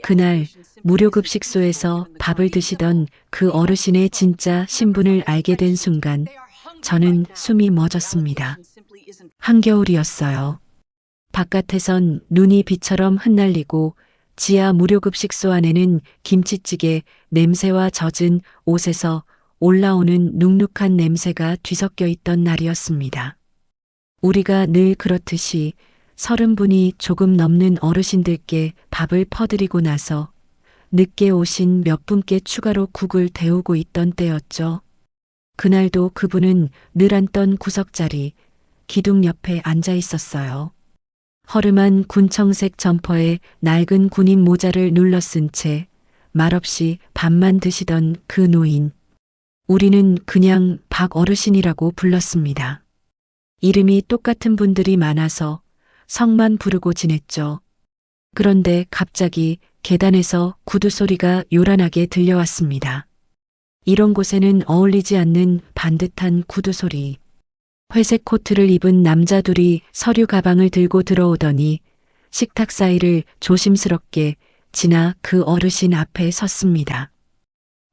그날 무료급식소에서 밥을 드시던 그 어르신의 진짜 신분을 알게 된 순간 저는 숨이 멎었습니다. 한겨울이었어요. 바깥에선 눈이 비처럼 흩날리고 지하 무료급식소 안에는 김치찌개 냄새와 젖은 옷에서 올라오는 눅눅한 냄새가 뒤섞여 있던 날이었습니다. 우리가 늘 그렇듯이 30분이 조금 넘는 어르신들께 밥을 퍼드리고 나서 늦게 오신 몇 분께 추가로 국을 데우고 있던 때였죠. 그날도 그분은 늘 앉던 구석자리, 기둥 옆에 앉아 있었어요. 허름한 군청색 점퍼에 낡은 군인 모자를 눌러쓴 채 말없이 밥만 드시던 그 노인. 우리는 그냥 박 어르신이라고 불렀습니다. 이름이 똑같은 분들이 많아서 성만 부르고 지냈죠. 그런데 갑자기 계단에서 구두 소리가 요란하게 들려왔습니다. 이런 곳에는 어울리지 않는 반듯한 구두 소리. 회색 코트를 입은 남자 둘이 서류 가방을 들고 들어오더니 식탁 사이를 조심스럽게 지나 그 어르신 앞에 섰습니다.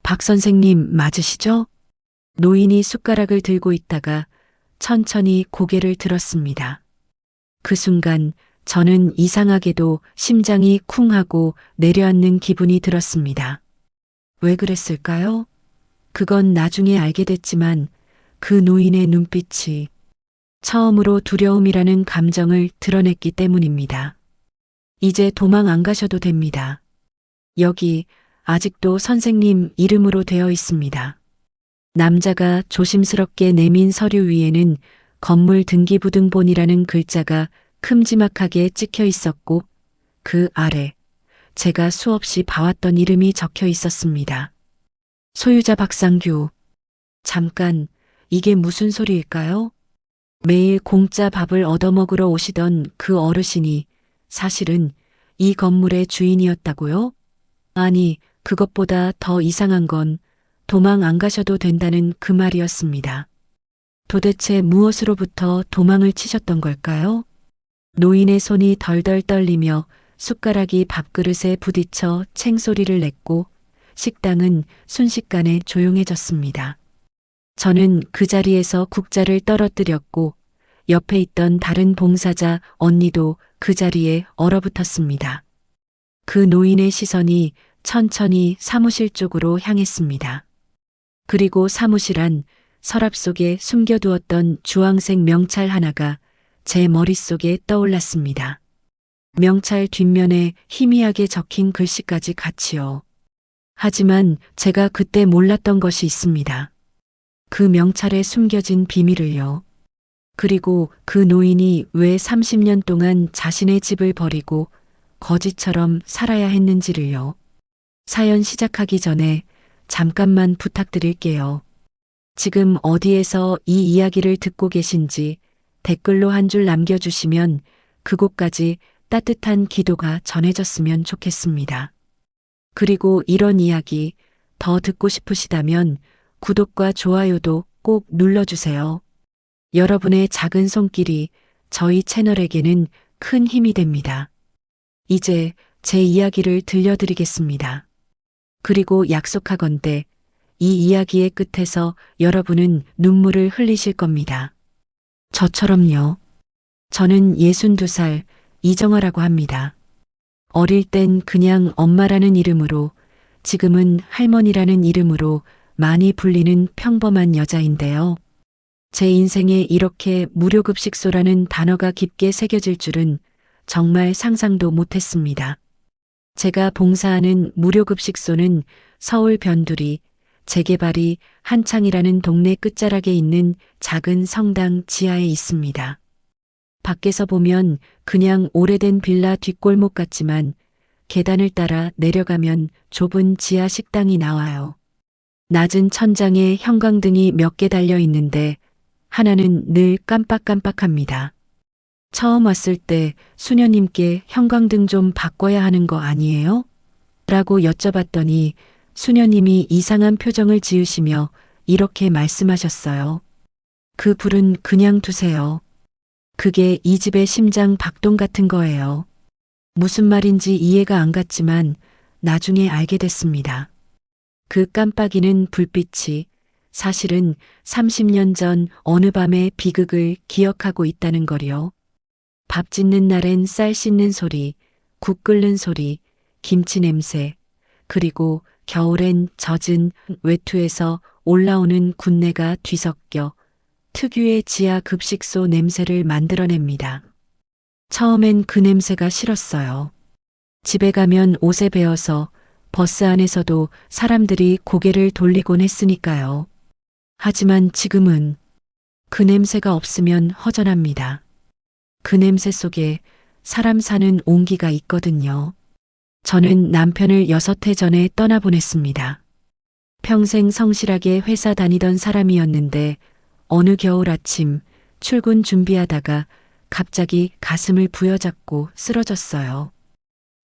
박 선생님 맞으시죠? 노인이 숟가락을 들고 있다가 천천히 고개를 들었습니다. 그 순간 저는 이상하게도 심장이 쿵 하고 내려앉는 기분이 들었습니다. 왜 그랬을까요? 그건 나중에 알게 됐지만 그 노인의 눈빛이 처음으로 두려움이라는 감정을 드러냈기 때문입니다. 이제 도망 안 가셔도 됩니다. 여기 아직도 선생님 이름으로 되어 있습니다. 남자가 조심스럽게 내민 서류 위에는 건물 등기부등본이라는 글자가 큼지막하게 찍혀 있었고 그 아래 제가 수없이 봐왔던 이름이 적혀 있었습니다. 소유자 박상규. 잠깐, 이게 무슨 소리일까요? 매일 공짜 밥을 얻어먹으러 오시던 그 어르신이 사실은 이 건물의 주인이었다고요? 아니, 그것보다 더 이상한 건 도망 안 가셔도 된다는 그 말이었습니다. 도대체 무엇으로부터 도망을 치셨던 걸까요? 노인의 손이 덜덜 떨리며 숟가락이 밥그릇에 부딪혀 챙소리를 냈고 식당은 순식간에 조용해졌습니다. 저는 그 자리에서 국자를 떨어뜨렸고 옆에 있던 다른 봉사자 언니도 그 자리에 얼어붙었습니다. 그 노인의 시선이 천천히 사무실 쪽으로 향했습니다. 그리고 사무실 안 서랍 속에 숨겨두었던 주황색 명찰 하나가 제 머릿속에 떠올랐습니다. 명찰 뒷면에 희미하게 적힌 글씨까지 같이요. 하지만 제가 그때 몰랐던 것이 있습니다. 그 명찰에 숨겨진 비밀을요. 그리고 그 노인이 왜 30년 동안 자신의 집을 버리고 거지처럼 살아야 했는지를요. 사연 시작하기 전에 잠깐만 부탁드릴게요. 지금 어디에서 이 이야기를 듣고 계신지 댓글로 한 줄 남겨주시면 그곳까지 따뜻한 기도가 전해졌으면 좋겠습니다. 그리고 이런 이야기 더 듣고 싶으시다면 구독과 좋아요도 꼭 눌러주세요. 여러분의 작은 손길이 저희 채널에게는 큰 힘이 됩니다. 이제 제 이야기를 들려드리겠습니다. 그리고 약속하건대 이 이야기의 끝에서 여러분은 눈물을 흘리실 겁니다. 저처럼요. 저는 62살 이정화라고 합니다. 어릴 땐 그냥 엄마라는 이름으로, 지금은 할머니라는 이름으로 많이 불리는 평범한 여자인데요. 제 인생에 이렇게 무료급식소라는 단어가 깊게 새겨질 줄은 정말 상상도 못했습니다. 제가 봉사하는 무료급식소는 서울 변두리 재개발이 한창이라는 동네 끝자락에 있는 작은 성당 지하에 있습니다. 밖에서 보면 그냥 오래된 빌라 뒷골목 같지만 계단을 따라 내려가면 좁은 지하 식당이 나와요. 낮은 천장에 형광등이 몇 개 달려 있는데 하나는 늘 깜빡깜빡합니다. 처음 왔을 때 수녀님께 형광등 좀 바꿔야 하는 거 아니에요? 라고 여쭤봤더니 수녀님이 이상한 표정을 지으시며 이렇게 말씀하셨어요. 그 불은 그냥 두세요. 그게 이 집의 심장 박동 같은 거예요. 무슨 말인지 이해가 안 갔지만 나중에 알게 됐습니다. 그 깜빡이는 불빛이 사실은 30년 전 어느 밤의 비극을 기억하고 있다는 거요. 밥 짓는 날엔 쌀 씻는 소리, 국 끓는 소리, 김치 냄새, 그리고 겨울엔 젖은 외투에서 올라오는 군내가 뒤섞여 특유의 지하 급식소 냄새를 만들어냅니다. 처음엔 그 냄새가 싫었어요. 집에 가면 옷에 배어서 버스 안에서도 사람들이 고개를 돌리곤 했으니까요. 하지만 지금은 그 냄새가 없으면 허전합니다. 그 냄새 속에 사람 사는 온기가 있거든요. 저는 남편을 6해 전에 떠나보냈습니다. 평생 성실하게 회사 다니던 사람이었는데 어느 겨울 아침 출근 준비하다가 갑자기 가슴을 부여잡고 쓰러졌어요.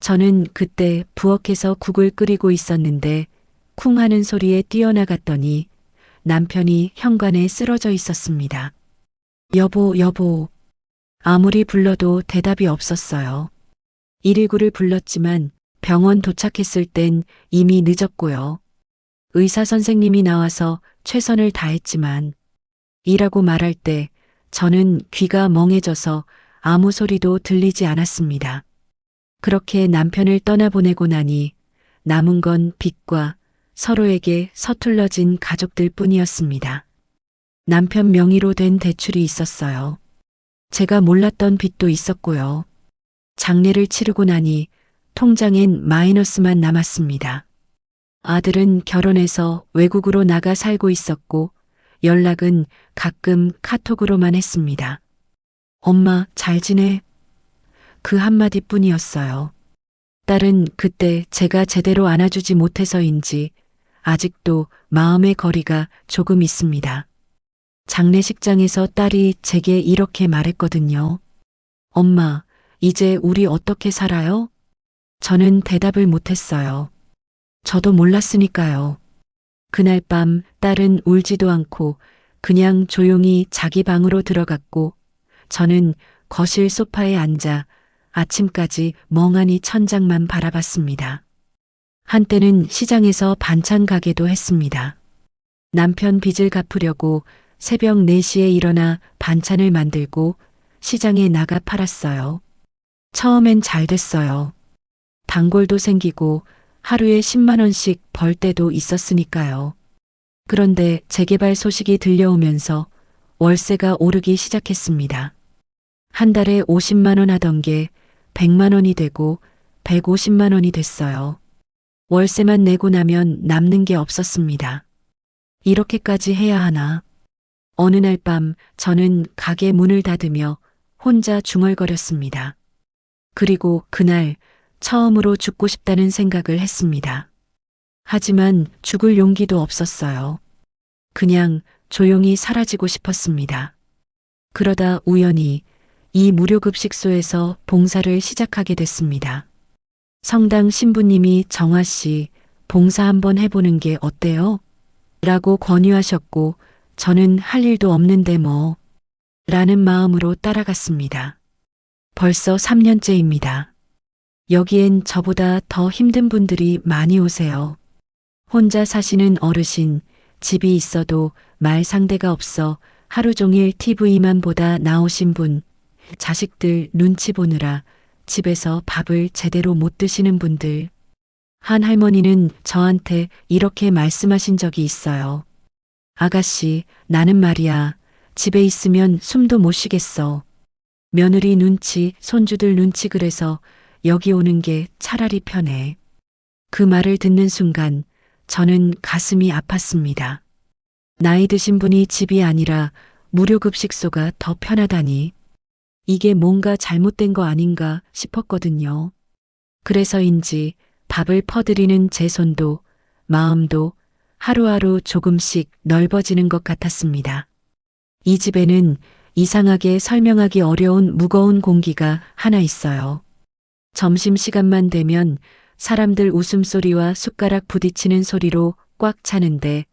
저는 그때 부엌에서 국을 끓이고 있었는데 쿵 하는 소리에 뛰어나갔더니 남편이 현관에 쓰러져 있었습니다. 여보, 여보. 아무리 불러도 대답이 없었어요. 119를 불렀지만 병원 도착했을 땐 이미 늦었고요. 의사 선생님이 나와서 최선을 다했지만 이라고 말할 때 저는 귀가 멍해져서 아무 소리도 들리지 않았습니다. 그렇게 남편을 떠나보내고 나니 남은 건 빚과 서로에게 서툴러진 가족들 뿐이었습니다. 남편 명의로 된 대출이 있었어요. 제가 몰랐던 빚도 있었고요. 장례를 치르고 나니 통장엔 마이너스만 남았습니다. 아들은 결혼해서 외국으로 나가 살고 있었고 연락은 가끔 카톡으로만 했습니다. 엄마, 잘 지내? 그 한마디뿐이었어요. 딸은 그때 제가 제대로 안아주지 못해서인지 아직도 마음의 거리가 조금 있습니다. 장례식장에서 딸이 제게 이렇게 말했거든요. 엄마, 이제 우리 어떻게 살아요? 저는 대답을 못했어요. 저도 몰랐으니까요. 그날 밤 딸은 울지도 않고 그냥 조용히 자기 방으로 들어갔고 저는 거실 소파에 앉아 아침까지 멍하니 천장만 바라봤습니다. 한때는 시장에서 반찬 가게도 했습니다. 남편 빚을 갚으려고 새벽 4시에 일어나 반찬을 만들고 시장에 나가 팔았어요. 처음엔 잘 됐어요. 단골도 생기고 하루에 10만 원씩 벌 때도 있었으니까요. 그런데 재개발 소식이 들려오면서 월세가 오르기 시작했습니다. 한 달에 50만 원 하던 게 100만 원이 되고 150만 원이 됐어요. 월세만 내고 나면 남는 게 없었습니다. 이렇게까지 해야 하나? 어느 날 밤 저는 가게 문을 닫으며 혼자 중얼거렸습니다. 그리고 그날 처음으로 죽고 싶다는 생각을 했습니다. 하지만 죽을 용기도 없었어요. 그냥 조용히 사라지고 싶었습니다. 그러다 우연히 이 무료급식소에서 봉사를 시작하게 됐습니다. 성당 신부님이 정화 씨, 봉사 한번 해보는 게 어때요? 라고 권유하셨고 저는 할 일도 없는데 뭐 라는 마음으로 따라갔습니다. 벌써 3년째입니다. 여기엔 저보다 더 힘든 분들이 많이 오세요. 혼자 사시는 어르신, 집이 있어도 말 상대가 없어 하루 종일 TV만 보다 나오신 분, 자식들 눈치 보느라 집에서 밥을 제대로 못 드시는 분들. 한 할머니는 저한테 이렇게 말씀하신 적이 있어요. 아가씨, 나는 말이야, 집에 있으면 숨도 못 쉬겠어. 며느리 눈치, 손주들 눈치 그래서 여기 오는 게 차라리 편해. 그 말을 듣는 순간 저는 가슴이 아팠습니다. 나이 드신 분이 집이 아니라 무료급식소가 더 편하다니. 이게 뭔가 잘못된 거 아닌가 싶었거든요. 그래서인지 밥을 퍼드리는 제 손도 마음도 하루하루 조금씩 넓어지는 것 같았습니다. 이 집에는 이상하게 설명하기 어려운 무거운 공기가 하나 있어요. 점심시간만 되면 사람들 웃음소리와 숟가락 부딪히는 소리로 꽉 차는데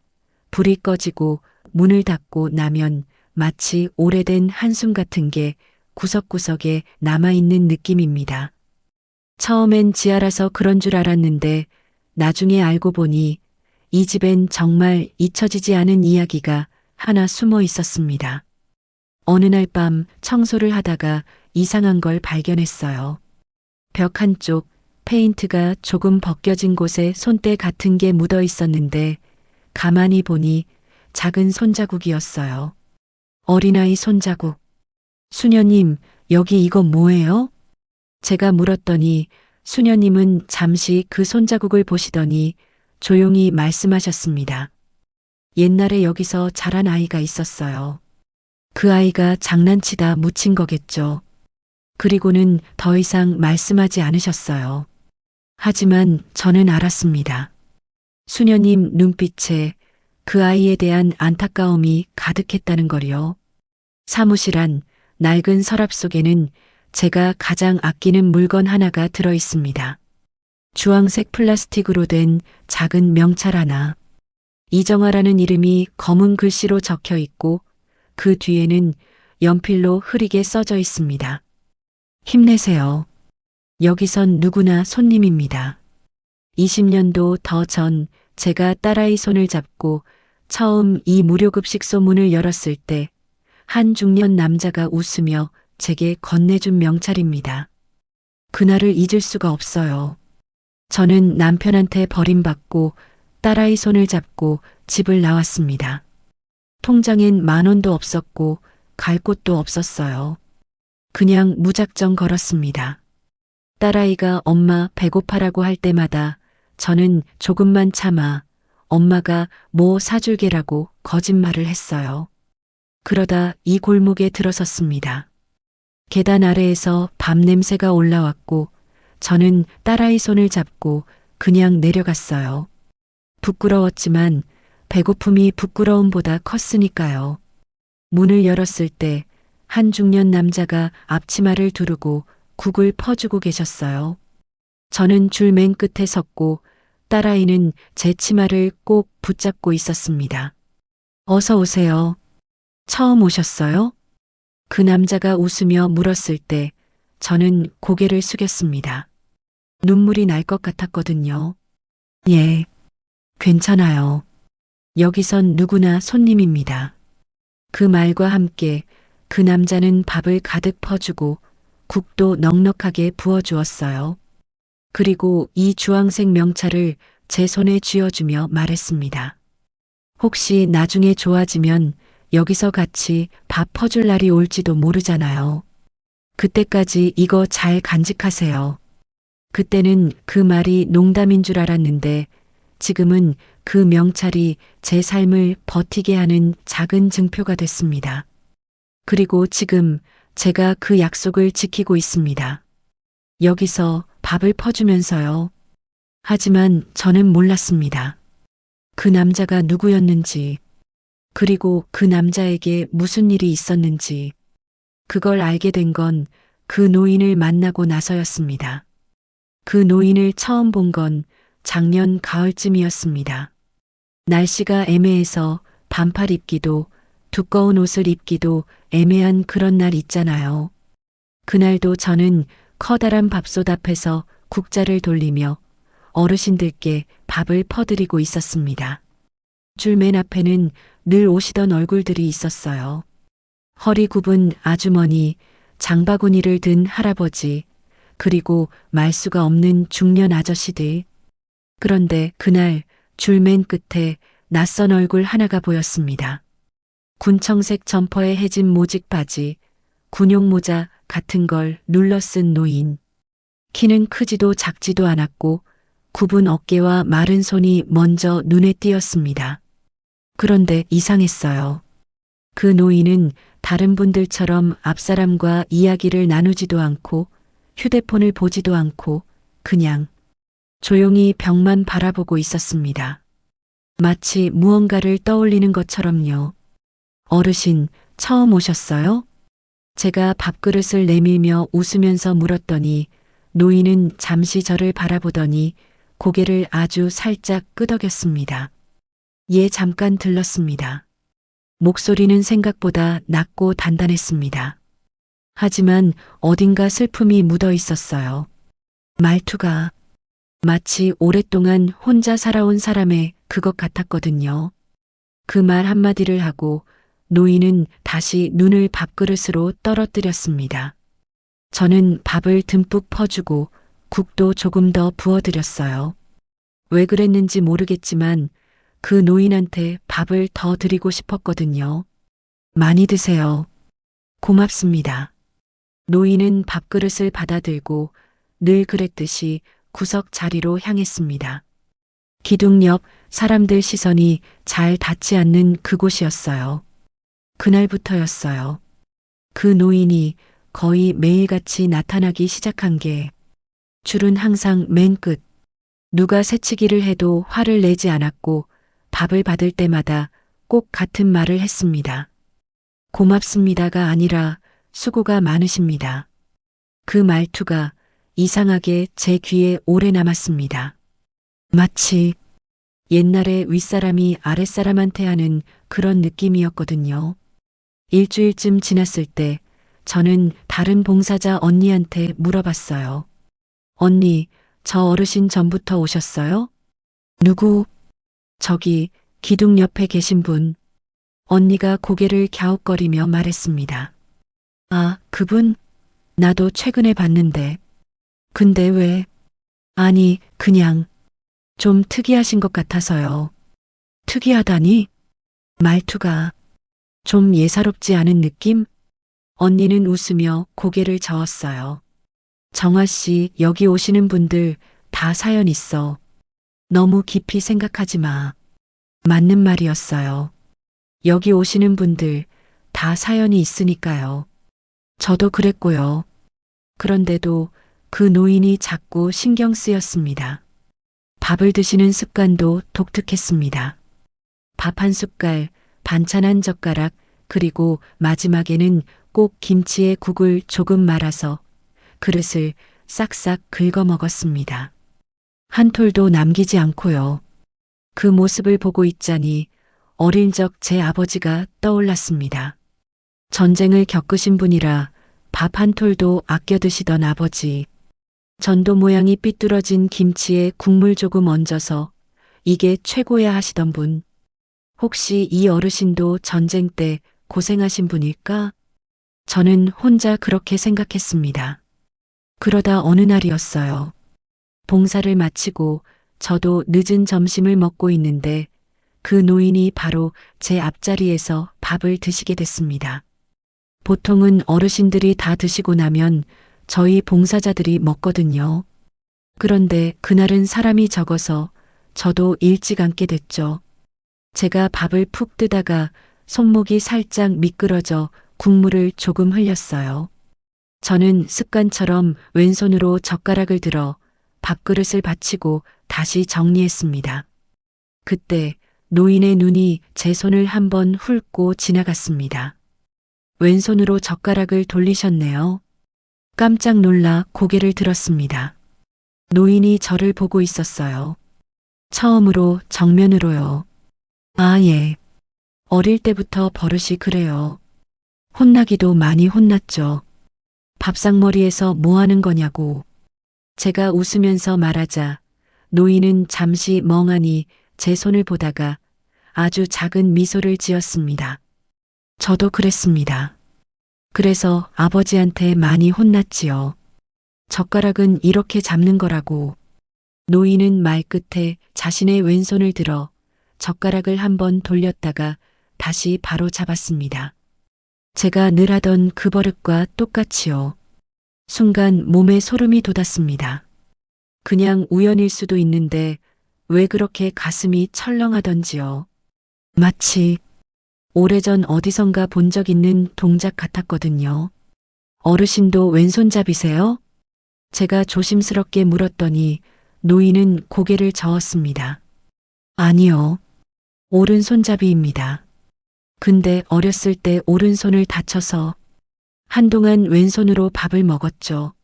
불이 꺼지고 문을 닫고 나면 마치 오래된 한숨 같은 게 구석구석에 남아있는 느낌입니다. 처음엔 지하라서 그런 줄 알았는데 나중에 알고 보니 이 집엔 정말 잊혀지지 않은 이야기가 하나 숨어 있었습니다. 어느 날 밤 청소를 하다가 이상한 걸 발견했어요. 벽 한쪽 페인트가 조금 벗겨진 곳에 손때 같은 게 묻어 있었는데 가만히 보니 작은 손자국이었어요. 어린아이 손자국. 수녀님, 여기 이거 뭐예요? 제가 물었더니 수녀님은 잠시 그 손자국을 보시더니 조용히 말씀하셨습니다. 옛날에 여기서 자란 아이가 있었어요. 그 아이가 장난치다 묻힌 거겠죠. 그리고는 더 이상 말씀하지 않으셨어요. 하지만 저는 알았습니다. 수녀님 눈빛에 그 아이에 대한 안타까움이 가득했다는 걸요. 사무실 안 낡은 서랍 속에는 제가 가장 아끼는 물건 하나가 들어 있습니다. 주황색 플라스틱으로 된 작은 명찰 하나. 이정아라는 이름이 검은 글씨로 적혀 있고 그 뒤에는 연필로 흐리게 써져 있습니다. 힘내세요. 여기선 누구나 손님입니다. 20년도 더 전 제가 딸아이 손을 잡고 처음 이 무료급식소 문을 열었을 때 한 중년 남자가 웃으며 제게 건네준 명찰입니다. 그날을 잊을 수가 없어요. 저는 남편한테 버림받고 딸아이 손을 잡고 집을 나왔습니다. 통장엔 10,000원도 없었고 갈 곳도 없었어요. 그냥 무작정 걸었습니다. 딸아이가 엄마 배고파라고 할 때마다 저는 조금만 참아 엄마가 뭐 사줄게라고 거짓말을 했어요. 그러다 이 골목에 들어섰습니다. 계단 아래에서 밥 냄새가 올라왔고 저는 딸아이 손을 잡고 그냥 내려갔어요. 부끄러웠지만 배고픔이 부끄러움보다 컸으니까요. 문을 열었을 때 한 중년 남자가 앞치마를 두르고 국을 퍼주고 계셨어요. 저는 줄 맨 끝에 섰고 딸아이는 제 치마를 꼭 붙잡고 있었습니다. 어서 오세요. 처음 오셨어요? 그 남자가 웃으며 물었을 때 저는 고개를 숙였습니다. 눈물이 날 것 같았거든요. 예, 괜찮아요. 여기선 누구나 손님입니다. 그 말과 함께 그 남자는 밥을 가득 퍼주고 국도 넉넉하게 부어주었어요. 그리고 이 주황색 명찰을 제 손에 쥐어주며 말했습니다. 혹시 나중에 좋아지면 여기서 같이 밥 퍼줄 날이 올지도 모르잖아요. 그때까지 이거 잘 간직하세요. 그때는 그 말이 농담인 줄 알았는데 지금은 그 명찰이 제 삶을 버티게 하는 작은 증표가 됐습니다. 그리고 지금 제가 그 약속을 지키고 있습니다. 여기서 밥을 퍼주면서요. 하지만 저는 몰랐습니다. 그 남자가 누구였는지, 그리고 그 남자에게 무슨 일이 있었는지, 그걸 알게 된 건 그 노인을 만나고 나서였습니다. 그 노인을 처음 본 건 작년 가을쯤이었습니다. 날씨가 애매해서 반팔 입기도 두꺼운 옷을 입기도 애매한 그런 날 있잖아요. 그날도 저는 커다란 밥솥 앞에서 국자를 돌리며 어르신들께 밥을 퍼드리고 있었습니다. 줄 맨 앞에는 늘 오시던 얼굴들이 있었어요. 허리 굽은 아주머니, 장바구니를 든 할아버지, 그리고 말수가 없는 중년 아저씨들. 그런데 그날 줄 맨 끝에 낯선 얼굴 하나가 보였습니다. 군청색 점퍼에 해진 모직 바지, 군용 모자 같은 걸 눌러 쓴 노인. 키는 크지도 작지도 않았고 굽은 어깨와 마른 손이 먼저 눈에 띄었습니다. 그런데 이상했어요. 그 노인은 다른 분들처럼 앞사람과 이야기를 나누지도 않고 휴대폰을 보지도 않고 그냥 조용히 벽만 바라보고 있었습니다. 마치 무언가를 떠올리는 것처럼요. 어르신, 처음 오셨어요? 제가 밥그릇을 내밀며 웃으면서 물었더니 노인은 잠시 저를 바라보더니 고개를 아주 살짝 끄덕였습니다. 예, 잠깐 들렀습니다. 목소리는 생각보다 낮고 단단했습니다. 하지만 어딘가 슬픔이 묻어 있었어요. 말투가 마치 오랫동안 혼자 살아온 사람의 그것 같았거든요. 그 말 한마디를 하고 노인은 다시 눈을 밥그릇으로 떨어뜨렸습니다. 저는 밥을 듬뿍 퍼주고 국도 조금 더 부어드렸어요. 왜 그랬는지 모르겠지만 그 노인한테 밥을 더 드리고 싶었거든요. 많이 드세요. 고맙습니다. 노인은 밥그릇을 받아들고 늘 그랬듯이 구석 자리로 향했습니다. 기둥 옆 사람들 시선이 잘 닿지 않는 그곳이었어요. 그날부터였어요. 그 노인이 거의 매일같이 나타나기 시작한 게 줄은 항상 맨 끝. 누가 새치기를 해도 화를 내지 않았고 밥을 받을 때마다 꼭 같은 말을 했습니다. 고맙습니다가 아니라 수고가 많으십니다. 그 말투가 이상하게 제 귀에 오래 남았습니다. 마치 옛날에 윗사람이 아랫사람한테 하는 그런 느낌이었거든요. 일주일쯤 지났을 때 저는 다른 봉사자 언니한테 물어봤어요. 언니, 저 어르신 전부터 오셨어요? 누구? 저기 기둥 옆에 계신 분. 언니가 고개를 갸웃거리며 말했습니다. 아, 그분? 나도 최근에 봤는데. 근데 왜? 아니, 그냥 좀 특이하신 것 같아서요. 특이하다니? 말투가 좀 예사롭지 않은 느낌? 언니는 웃으며 고개를 저었어요. 정아 씨, 여기 오시는 분들 다 사연 있어. 너무 깊이 생각하지 마. 맞는 말이었어요. 여기 오시는 분들 다 사연이 있으니까요. 저도 그랬고요. 그런데도 그 노인이 자꾸 신경 쓰였습니다. 밥을 드시는 습관도 독특했습니다. 밥 한 숟갈, 반찬 한 젓가락, 그리고 마지막에는 꼭 김치에 국을 조금 말아서 그릇을 싹싹 긁어 먹었습니다. 한 톨도 남기지 않고요. 그 모습을 보고 있자니 어릴 적 제 아버지가 떠올랐습니다. 전쟁을 겪으신 분이라 밥 한 톨도 아껴 드시던 아버지. 전도 모양이 삐뚤어진 김치에 국물 조금 얹어서 이게 최고야 하시던 분. 혹시 이 어르신도 전쟁 때 고생하신 분일까? 저는 혼자 그렇게 생각했습니다. 그러다 어느 날이었어요. 봉사를 마치고 저도 늦은 점심을 먹고 있는데 그 노인이 바로 제 앞자리에서 밥을 드시게 됐습니다. 보통은 어르신들이 다 드시고 나면 저희 봉사자들이 먹거든요. 그런데 그날은 사람이 적어서 저도 일찍 앉게 됐죠. 제가 밥을 푹 뜨다가 손목이 살짝 미끄러져 국물을 조금 흘렸어요. 저는 습관처럼 왼손으로 젓가락을 들어 밥그릇을 받치고 다시 정리했습니다. 그때 노인의 눈이 제 손을 한번 훑고 지나갔습니다. 왼손으로 젓가락을 돌리셨네요. 깜짝 놀라 고개를 들었습니다. 노인이 저를 보고 있었어요. 처음으로 정면으로요. 아, 예. 어릴 때부터 버릇이 그래요. 혼나기도 많이 혼났죠. 밥상머리에서 뭐 하는 거냐고. 제가 웃으면서 말하자 노인은 잠시 멍하니 제 손을 보다가 아주 작은 미소를 지었습니다. 저도 그랬습니다. 그래서 아버지한테 많이 혼났지요. 젓가락은 이렇게 잡는 거라고. 노인은 말 끝에 자신의 왼손을 들어 젓가락을 한번 돌렸다가 다시 바로 잡았습니다. 제가 늘 하던 그 버릇과 똑같이요. 순간 몸에 소름이 돋았습니다. 그냥 우연일 수도 있는데 왜 그렇게 가슴이 철렁하던지요. 마치 오래전 어디선가 본 적 있는 동작 같았거든요. 어르신도 왼손잡이세요? 제가 조심스럽게 물었더니 노인은 고개를 저었습니다. 아니요. 오른손잡이입니다. 근데 어렸을 때 오른손을 다쳐서 한동안 왼손으로 밥을 먹었죠.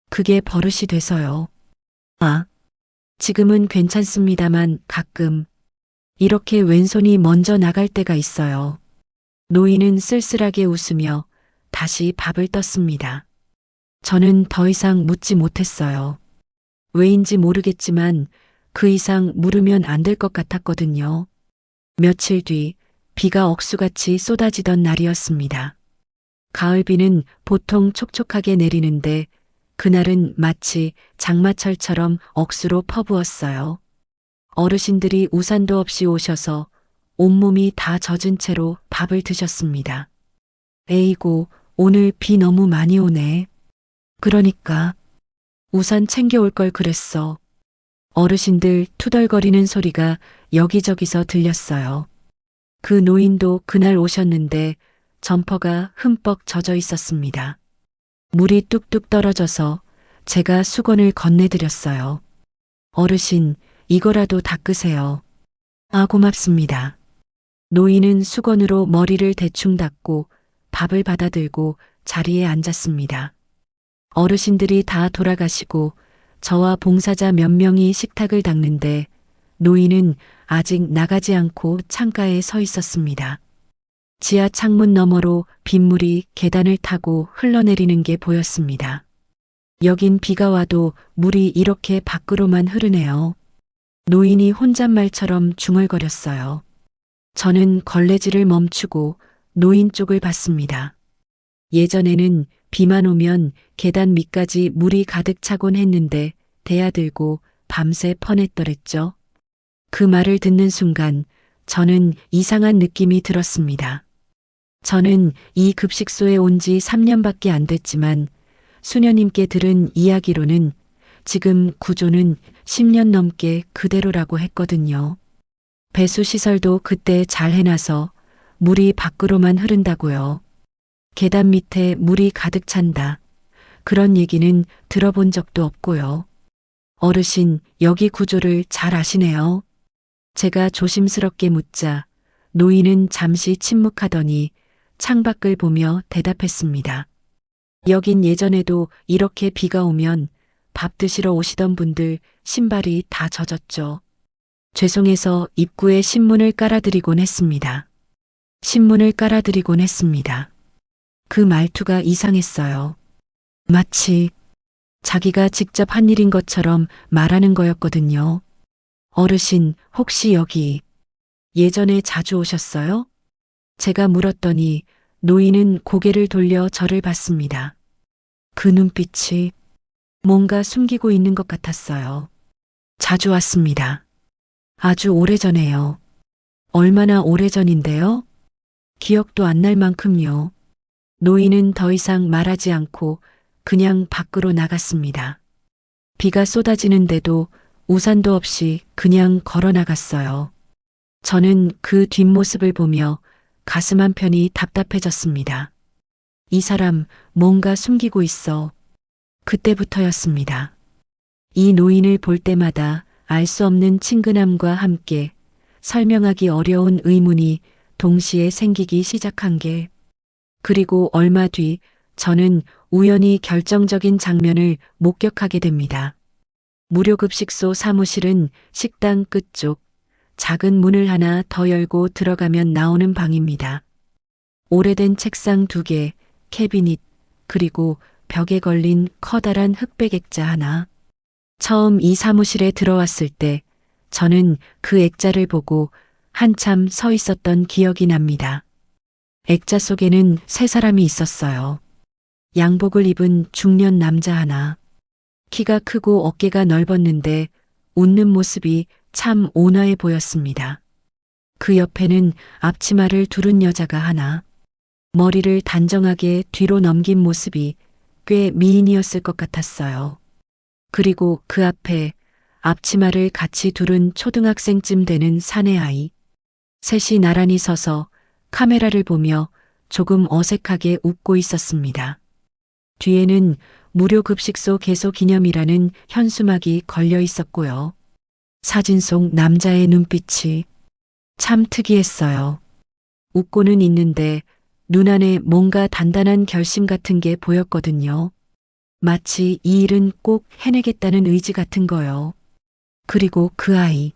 그게 버릇이 돼서요. 아, 지금은 괜찮습니다만 가끔 이렇게 왼손이 먼저 나갈 때가 있어요. 노인은 쓸쓸하게 웃으며 다시 밥을 떴습니다. 저는 더 이상 묻지 못했어요. 왜인지 모르겠지만 그 이상 물으면 안 될 것 같았거든요. 며칠 뒤 비가 억수같이 쏟아지던 날이었습니다. 가을비는 보통 촉촉하게 내리는데 그날은 마치 장마철처럼 억수로 퍼부었어요. 어르신들이 우산도 없이 오셔서 온몸이 다 젖은 채로 밥을 드셨습니다. 에이고, 오늘 비 너무 많이 오네. 그러니까 우산 챙겨올 걸 그랬어. 어르신들 투덜거리는 소리가 여기저기서 들렸어요. 그 노인도 그날 오셨는데 점퍼가 흠뻑 젖어 있었습니다. 물이 뚝뚝 떨어져서 제가 수건을 건네드렸어요. 어르신, 이거라도 닦으세요. 아, 고맙습니다. 노인은 수건으로 머리를 대충 닦고 밥을 받아들고 자리에 앉았습니다. 어르신들이 다 돌아가시고 저와 봉사자 몇 명이 식탁을 닦는데 노인은 아직 나가지 않고 창가에 서 있었습니다. 지하 창문 너머로 빗물이 계단을 타고 흘러내리는 게 보였습니다. 여긴 비가 와도 물이 이렇게 밖으로만 흐르네요. 노인이 혼잣말처럼 중얼거렸어요. 저는 걸레질을 멈추고 노인 쪽을 봤습니다. 예전에는 비만 오면 계단 밑까지 물이 가득 차곤 했는데 대야들고 밤새 퍼냈더랬죠. 그 말을 듣는 순간 저는 이상한 느낌이 들었습니다. 저는 이 급식소에 온 지 3년밖에 안 됐지만 수녀님께 들은 이야기로는 지금 구조는 10년 넘게 그대로라고 했거든요. 배수시설도 그때 잘 해놔서 물이 밖으로만 흐른다고요. 계단 밑에 물이 가득 찬다. 그런 얘기는 들어본 적도 없고요. 어르신, 여기 구조를 잘 아시네요. 제가 조심스럽게 묻자 노인은 잠시 침묵하더니 창밖을 보며 대답했습니다. 여긴 예전에도 이렇게 비가 오면 밥 드시러 오시던 분들 신발이 다 젖었죠. 죄송해서 입구에 신문을 깔아드리곤 했습니다. 신문을 깔아드리곤 했습니다. 그 말투가 이상했어요. 마치 자기가 직접 한 일인 것처럼 말하는 거였거든요. 어르신, 혹시 여기 예전에 자주 오셨어요? 제가 물었더니 노인은 고개를 돌려 저를 봤습니다. 그 눈빛이 뭔가 숨기고 있는 것 같았어요. 자주 왔습니다. 아주 오래전에요. 얼마나 오래전인데요? 기억도 안 날 만큼요. 노인은 더 이상 말하지 않고 그냥 밖으로 나갔습니다. 비가 쏟아지는데도 우산도 없이 그냥 걸어 나갔어요. 저는 그 뒷모습을 보며 가슴 한편이 답답해졌습니다. 이 사람 뭔가 숨기고 있어. 그때부터였습니다. 이 노인을 볼 때마다 알 수 없는 친근함과 함께 설명하기 어려운 의문이 동시에 생기기 시작한 게, 그리고 얼마 뒤 저는 우연히 결정적인 장면을 목격하게 됩니다. 무료급식소 사무실은 식당 끝쪽 작은 문을 하나 더 열고 들어가면 나오는 방입니다. 오래된 책상 2개, 캐비닛, 그리고 벽에 걸린 커다란 흑백 액자 하나. 처음 이 사무실에 들어왔을 때 저는 그 액자를 보고 한참 서 있었던 기억이 납니다. 액자 속에는 3사람이 있었어요. 양복을 입은 중년 남자 하나. 키가 크고 어깨가 넓었는데 웃는 모습이 참 온화해 보였습니다. 그 옆에는 앞치마를 두른 여자가 하나. 머리를 단정하게 뒤로 넘긴 모습이 꽤 미인이었을 것 같았어요. 그리고 그 앞에 앞치마를 같이 두른 초등학생쯤 되는 사내 아이. 셋이 나란히 서서 카메라를 보며 조금 어색하게 웃고 있었습니다. 뒤에는 무료급식소 개소 기념이라는 현수막이 걸려 있었고요. 사진 속 남자의 눈빛이 참 특이했어요. 웃고는 있는데 눈 안에 뭔가 단단한 결심 같은 게 보였거든요. 마치 이 일은 꼭 해내겠다는 의지 같은 거요. 그리고 그 아이.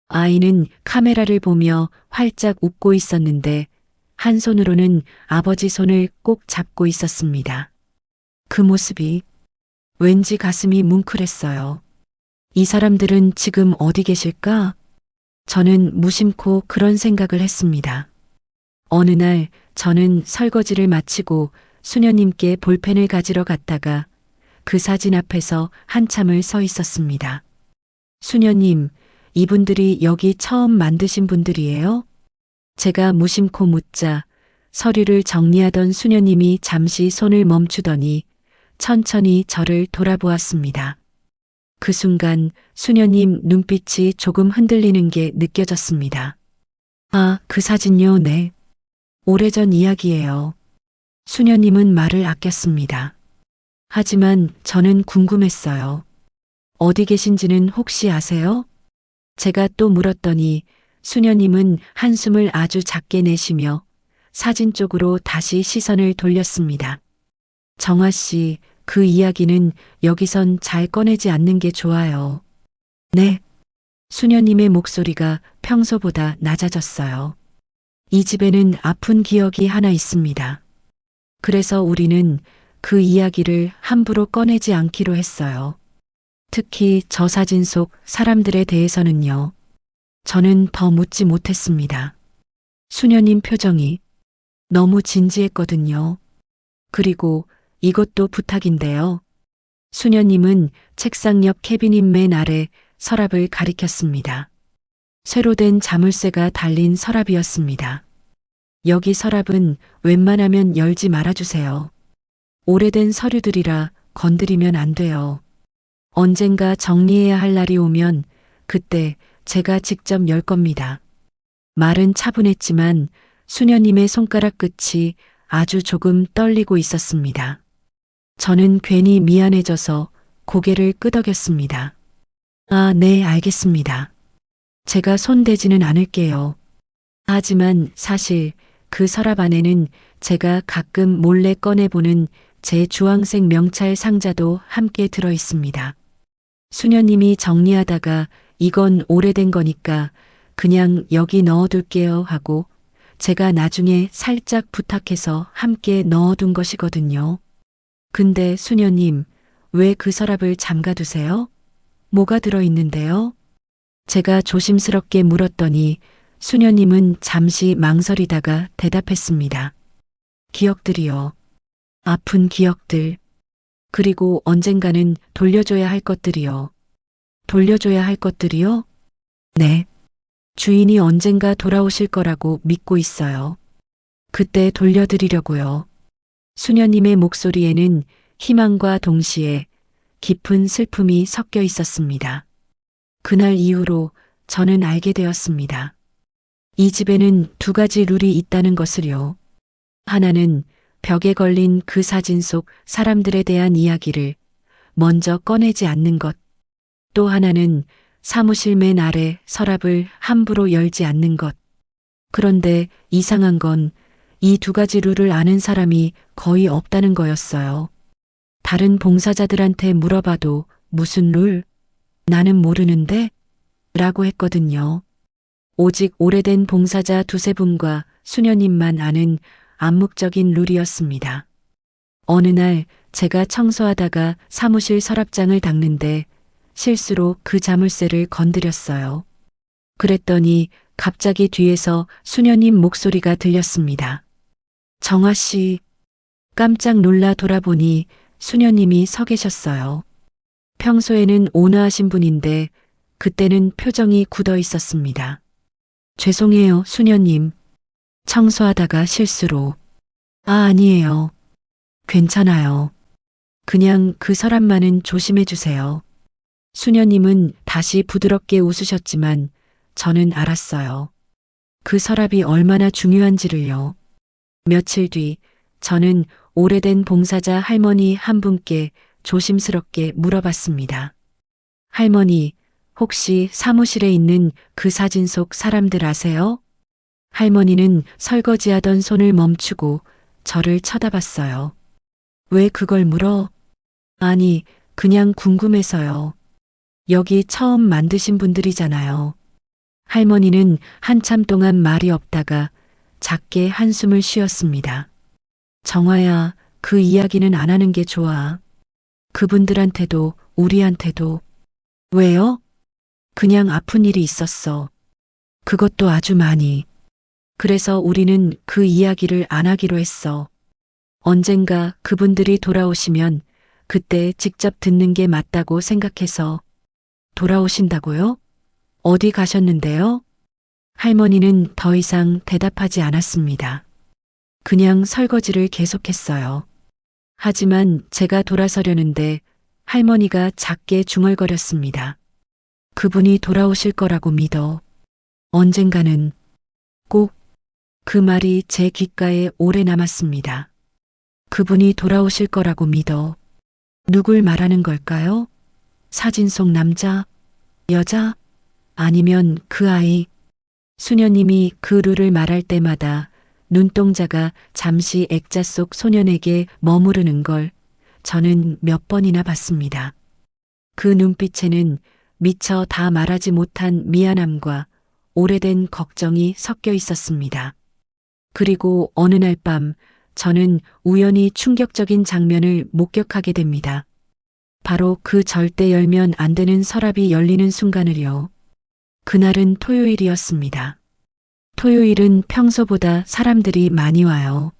아이는 카메라를 보며 활짝 웃고 있었는데 한 손으로는 아버지 손을 꼭 잡고 있었습니다. 그 모습이 왠지 가슴이 뭉클했어요. 이 사람들은 지금 어디 계실까? 저는 무심코 그런 생각을 했습니다. 어느 날 저는 설거지를 마치고 수녀님께 볼펜을 가지러 갔다가 그 사진 앞에서 한참을 서 있었습니다. 수녀님, 이분들이 여기 처음 만드신 분들이에요? 제가 무심코 묻자 서류를 정리하던 수녀님이 잠시 손을 멈추더니 천천히 저를 돌아보았습니다. 그 순간 수녀님 눈빛이 조금 흔들리는 게 느껴졌습니다. 아, 그 사진요, 네. 오래전 이야기예요. 수녀님은 말을 아꼈습니다. 하지만 저는 궁금했어요. 어디 계신지는 혹시 아세요? 제가 또 물었더니 수녀님은 한숨을 아주 작게 내쉬며 사진 쪽으로 다시 시선을 돌렸습니다. 정화 씨, 그 이야기는 여기선 잘 꺼내지 않는 게 좋아요. 네. 수녀님의 목소리가 평소보다 낮아졌어요. 이 집에는 아픈 기억이 하나 있습니다. 그래서 우리는 그 이야기를 함부로 꺼내지 않기로 했어요. 특히 저 사진 속 사람들에 대해서는요. 저는 더 묻지 못했습니다. 수녀님 표정이 너무 진지했거든요. 그리고 이것도 부탁인데요. 수녀님은 책상 옆 캐비닛 맨 아래 서랍을 가리켰습니다. 쇠로 된 자물쇠가 달린 서랍이었습니다. 여기 서랍은 웬만하면 열지 말아주세요. 오래된 서류들이라 건드리면 안 돼요. 언젠가 정리해야 할 날이 오면 그때 제가 직접 열 겁니다. 말은 차분했지만 수녀님의 손가락 끝이 아주 조금 떨리고 있었습니다. 저는 괜히 미안해져서 고개를 끄덕였습니다. 아, 네, 알겠습니다. 제가 손대지는 않을게요. 하지만 사실 그 서랍 안에는 제가 가끔 몰래 꺼내보는 제 주황색 명찰 상자도 함께 들어 있습니다. 수녀님이 정리하다가 이건 오래된 거니까 그냥 여기 넣어둘게요 하고 제가 나중에 살짝 부탁해서 함께 넣어둔 것이거든요. 근데 수녀님, 왜 그 서랍을 잠가두세요? 뭐가 들어있는데요? 제가 조심스럽게 물었더니 수녀님은 잠시 망설이다가 대답했습니다. 기억들이요. 아픈 기억들. 그리고 언젠가는 돌려줘야 할 것들이요. 돌려줘야 할 것들이요? 네. 주인이 언젠가 돌아오실 거라고 믿고 있어요. 그때 돌려드리려고요. 수녀님의 목소리에는 희망과 동시에 깊은 슬픔이 섞여 있었습니다. 그날 이후로 저는 알게 되었습니다. 이 집에는 두 가지 룰이 있다는 것을요. 하나는 벽에 걸린 그 사진 속 사람들에 대한 이야기를 먼저 꺼내지 않는 것. 또 하나는 사무실 맨 아래 서랍을 함부로 열지 않는 것. 그런데 이상한 건 이 두 가지 룰을 아는 사람이 거의 없다는 거였어요. 다른 봉사자들한테 물어봐도 무슨 룰? 나는 모르는데? 라고 했거든요. 오직 오래된 봉사자 두세 분과 수녀님만 아는 암묵적인 룰이었습니다. 어느 날 제가 청소하다가 사무실 서랍장을 닦는데 실수로 그 자물쇠를 건드렸어요. 그랬더니 갑자기 뒤에서 수녀님 목소리가 들렸습니다. 정화 씨. 깜짝 놀라 돌아보니 수녀님이 서 계셨어요. 평소에는 온화하신 분인데 그때는 표정이 굳어 있었습니다. 죄송해요, 수녀님. 청소하다가 실수로. 아, 아니에요. 괜찮아요. 그냥 그 서랍만은 조심해 주세요. 수녀님은 다시 부드럽게 웃으셨지만 저는 알았어요. 그 서랍이 얼마나 중요한지를요. 며칠 뒤 저는 오래된 봉사자 할머니 한 분께 조심스럽게 물어봤습니다. 할머니, 혹시 사무실에 있는 그 사진 속 사람들 아세요? 할머니는 설거지하던 손을 멈추고 저를 쳐다봤어요. 왜 그걸 물어? 아니, 그냥 궁금해서요. 여기 처음 만드신 분들이잖아요. 할머니는 한참 동안 말이 없다가 작게 한숨을 쉬었습니다. 정화야, 그 이야기는 안 하는 게 좋아. 그분들한테도 우리한테도. 왜요? 그냥 아픈 일이 있었어. 그것도 아주 많이. 그래서 우리는 그 이야기를 안 하기로 했어. 언젠가 그분들이 돌아오시면 그때 직접 듣는 게 맞다고 생각해서. 돌아오신다고요? 어디 가셨는데요? 할머니는 더 이상 대답하지 않았습니다. 그냥 설거지를 계속했어요. 하지만 제가 돌아서려는데 할머니가 작게 중얼거렸습니다. 그분이 돌아오실 거라고 믿어. 언젠가는 꼭. 그 말이 제 귓가에 오래 남았습니다. 그분이 돌아오실 거라고 믿어. 누굴 말하는 걸까요? 사진 속 남자, 여자, 아니면 그 아이. 수녀님이 그 룰을 말할 때마다 눈동자가 잠시 액자 속 소년에게 머무르는 걸 저는 몇 번이나 봤습니다. 그 눈빛에는 미처 다 말하지 못한 미안함과 오래된 걱정이 섞여 있었습니다. 그리고 어느 날 밤 저는 우연히 충격적인 장면을 목격하게 됩니다. 바로 그 절대 열면 안 되는 서랍이 열리는 순간을요. 그날은 토요일이었습니다. 토요일은 평소보다 사람들이 많이 와요.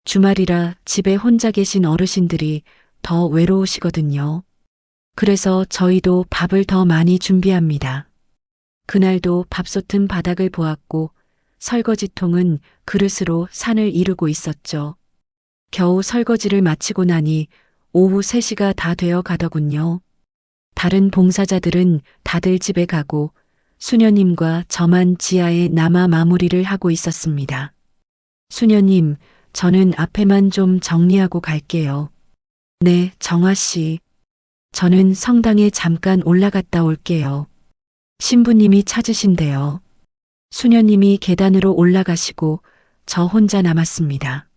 주말이라 집에 혼자 계신 어르신들이 더 외로우시거든요. 그래서 저희도 밥을 더 많이 준비합니다. 그날도 밥솥은 바닥을 보았고 설거지통은 그릇으로 산을 이루고 있었죠. 겨우 설거지를 마치고 나니 오후 3시가 다 되어 가더군요. 다른 봉사자들은 다들 집에 가고 수녀님과 저만 지하에 남아 마무리를 하고 있었습니다. 수녀님, 저는 앞에만 좀 정리하고 갈게요. 네, 정화 씨. 저는 성당에 잠깐 올라갔다 올게요. 신부님이 찾으신대요. 수녀님이 계단으로 올라가시고 저 혼자 남았습니다.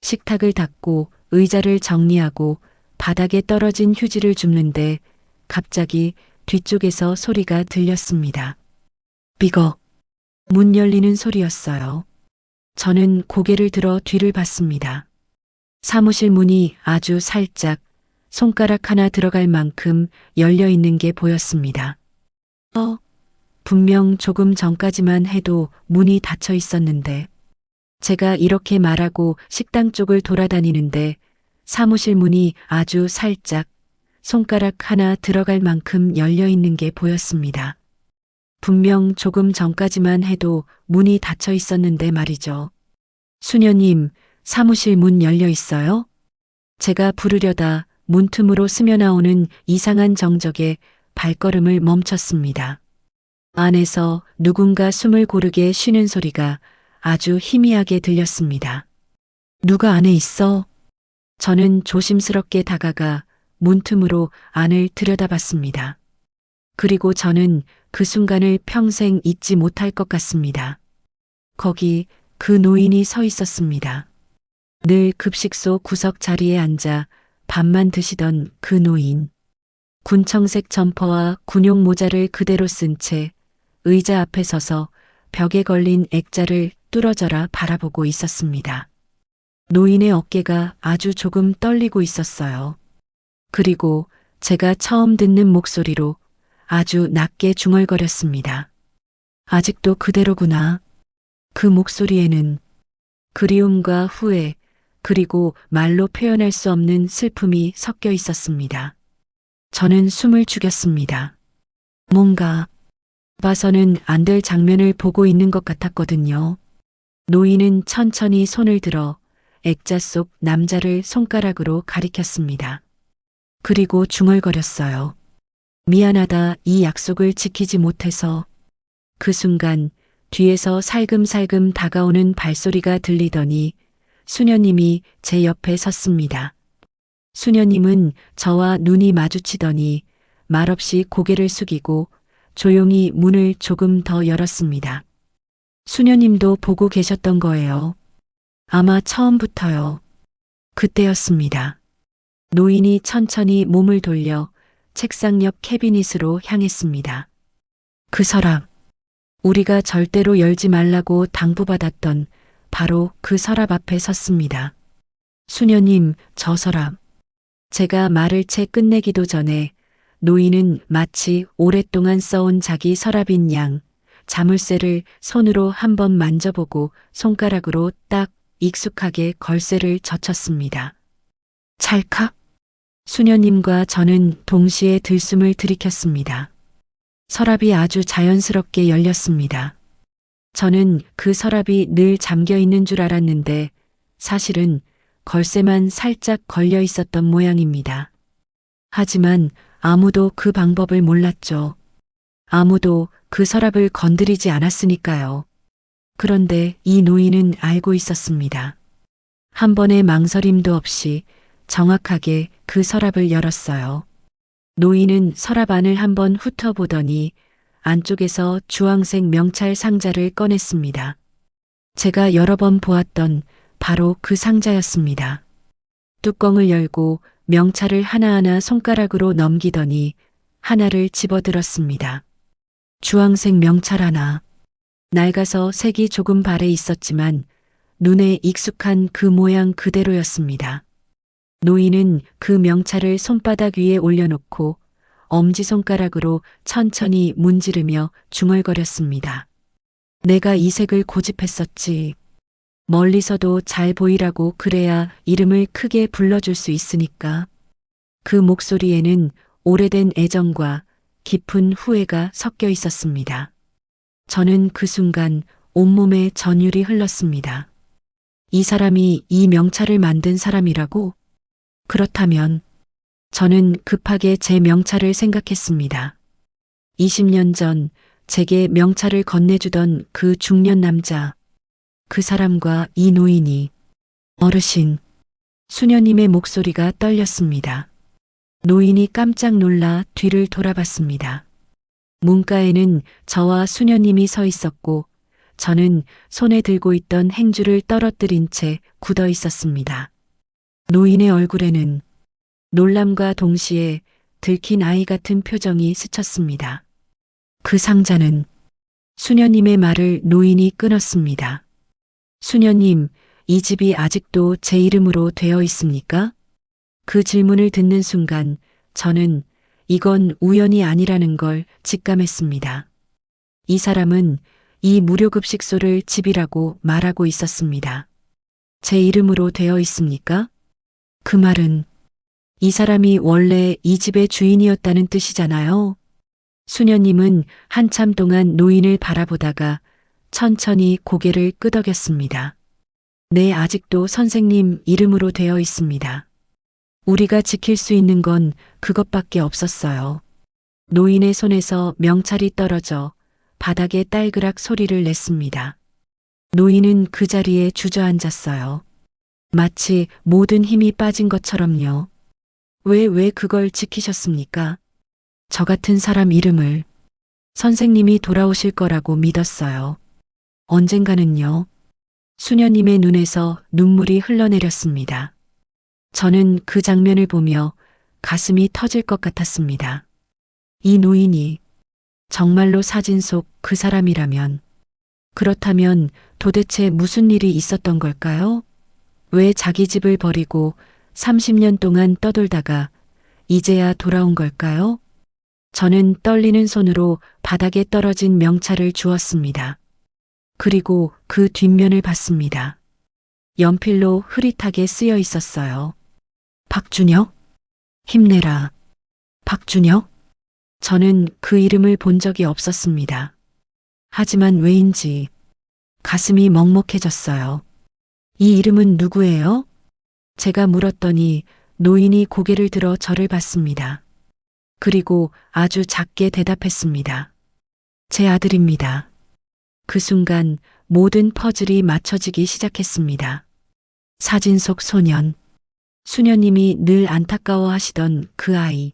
식탁을 닦고 의자를 정리하고 바닥에 떨어진 휴지를 줍는데 갑자기 뒤쪽에서 소리가 들렸습니다. 삐걱. 문 열리는 소리였어요. 저는 고개를 들어 뒤를 봤습니다. 사무실 문이 아주 살짝 손가락 하나 들어갈 만큼 열려 있는 게 보였습니다. 분명 조금 전까지만 해도 문이 닫혀 있었는데 제가 이렇게 말하고 식당 쪽을 돌아다니는데 사무실 문이 아주 살짝 손가락 하나 들어갈 만큼 열려 있는 게 보였습니다. 분명 조금 전까지만 해도 문이 닫혀 있었는데 말이죠. 수녀님, 사무실 문 열려 있어요? 제가 부르려다 문틈으로 스며나오는 이상한 정적에 발걸음을 멈췄습니다. 안에서 누군가 숨을 고르게 쉬는 소리가 아주 희미하게 들렸습니다. 누가 안에 있어? 저는 조심스럽게 다가가 문틈으로 안을 들여다봤습니다. 그리고 저는 그 순간을 평생 잊지 못할 것 같습니다. 거기 그 노인이 서 있었습니다. 늘 급식소 구석 자리에 앉아 밥만 드시던 그 노인. 군청색 점퍼와 군용 모자를 그대로 쓴 채 의자 앞에 서서 벽에 걸린 액자를 뚫어져라 바라보고 있었습니다. 노인의 어깨가 아주 조금 떨리고 있었어요. 그리고 제가 처음 듣는 목소리로 아주 낮게 중얼거렸습니다. 아직도 그대로구나. 그 목소리에는 그리움과 후회, 그리고 말로 표현할 수 없는 슬픔이 섞여 있었습니다. 저는 숨을 죽였습니다. 뭔가 봐서는 안 될 장면을 보고 있는 것 같았거든요. 노인은 천천히 손을 들어 액자 속 남자를 손가락으로 가리켰습니다. 그리고 중얼거렸어요. 미안하다, 이 약속을 지키지 못해서. 그 순간 뒤에서 살금살금 다가오는 발소리가 들리더니 수녀님이 제 옆에 섰습니다. 수녀님은 저와 눈이 마주치더니 말없이 고개를 숙이고 조용히 문을 조금 더 열었습니다. 수녀님도 보고 계셨던 거예요. 아마 처음부터요. 그때였습니다. 노인이 천천히 몸을 돌려 책상 옆 캐비닛으로 향했습니다. 그 서랍, 우리가 절대로 열지 말라고 당부받았던 바로 그 서랍 앞에 섰습니다. 수녀님, 저 서랍. 제가 말을 채 끝내기도 전에 노인은 마치 오랫동안 써온 자기 서랍인 양 자물쇠를 손으로 한번 만져보고 손가락으로 딱 익숙하게 걸쇠를 젖혔습니다. 찰칵. 수녀님과 저는 동시에 들숨을 들이켰습니다. 서랍이 아주 자연스럽게 열렸습니다. 저는 그 서랍이 늘 잠겨 있는 줄 알았는데 사실은 걸쇠만 살짝 걸려 있었던 모양입니다. 하지만 아무도 그 방법을 몰랐죠. 아무도 그 서랍을 건드리지 않았으니까요. 그런데 이 노인은 알고 있었습니다. 한 번의 망설임도 없이 정확하게 그 서랍을 열었어요. 노인은 서랍 안을 한번 훑어보더니 안쪽에서 주황색 명찰 상자를 꺼냈습니다. 제가 여러 번 보았던 바로 그 상자였습니다. 뚜껑을 열고 명찰을 하나하나 손가락으로 넘기더니 하나를 집어들었습니다. 주황색 명찰 하나. 낡아서 색이 조금 발해 있었지만 눈에 익숙한 그 모양 그대로였습니다. 노인은 그 명찰을 손바닥 위에 올려놓고 엄지손가락으로 천천히 문지르며 중얼거렸습니다. 내가 이 색을 고집했었지. 멀리서도 잘 보이라고 그래야 이름을 크게 불러줄 수 있으니까. 그 목소리에는 오래된 애정과 깊은 후회가 섞여 있었습니다. 저는 그 순간 온몸에 전율이 흘렀습니다. 이 사람이 이 명찰을 만든 사람이라고? 그렇다면 저는 급하게 제 명찰을 생각했습니다. 20년 전 제게 명찰을 건네주던 그 중년 남자, 그 사람과 이 노인이. 어르신, 수녀님의 목소리가 떨렸습니다. 노인이 깜짝 놀라 뒤를 돌아봤습니다. 문가에는 저와 수녀님이 서 있었고 저는 손에 들고 있던 행주를 떨어뜨린 채 굳어 있었습니다. 노인의 얼굴에는 놀람과 동시에 들킨 아이 같은 표정이 스쳤습니다. 그 상자는. 수녀님의 말을 노인이 끊었습니다. 수녀님, 이 집이 아직도 제 이름으로 되어 있습니까? 그 질문을 듣는 순간 저는 이건 우연이 아니라는 걸 직감했습니다. 이 사람은 이 무료급식소를 집이라고 말하고 있었습니다. 제 이름으로 되어 있습니까? 그 말은 이 사람이 원래 이 집의 주인이었다는 뜻이잖아요. 수녀님은 한참 동안 노인을 바라보다가 천천히 고개를 끄덕였습니다. 네, 아직도 선생님 이름으로 되어 있습니다. 우리가 지킬 수 있는 건 그것밖에 없었어요. 노인의 손에서 명찰이 떨어져 바닥에 딸그락 소리를 냈습니다. 노인은 그 자리에 주저앉았어요. 마치 모든 힘이 빠진 것처럼요. 왜 그걸 지키셨습니까? 저 같은 사람 이름을. 선생님이 돌아오실 거라고 믿었어요. 언젠가는요. 수녀님의 눈에서 눈물이 흘러내렸습니다. 저는 그 장면을 보며 가슴이 터질 것 같았습니다. 이 노인이 정말로 사진 속 그 사람이라면, 그렇다면 도대체 무슨 일이 있었던 걸까요? 왜 자기 집을 버리고 30년 동안 떠돌다가 이제야 돌아온 걸까요? 저는 떨리는 손으로 바닥에 떨어진 명찰을 주었습니다. 그리고 그 뒷면을 봤습니다. 연필로 흐릿하게 쓰여 있었어요. 박준혁? 힘내라. 박준혁? 저는 그 이름을 본 적이 없었습니다. 하지만 왜인지 가슴이 먹먹해졌어요. 이 이름은 누구예요? 제가 물었더니 노인이 고개를 들어 저를 봤습니다. 그리고 아주 작게 대답했습니다. 제 아들입니다. 그 순간 모든 퍼즐이 맞춰지기 시작했습니다. 사진 속 소년, 수녀님이 늘 안타까워하시던 그 아이,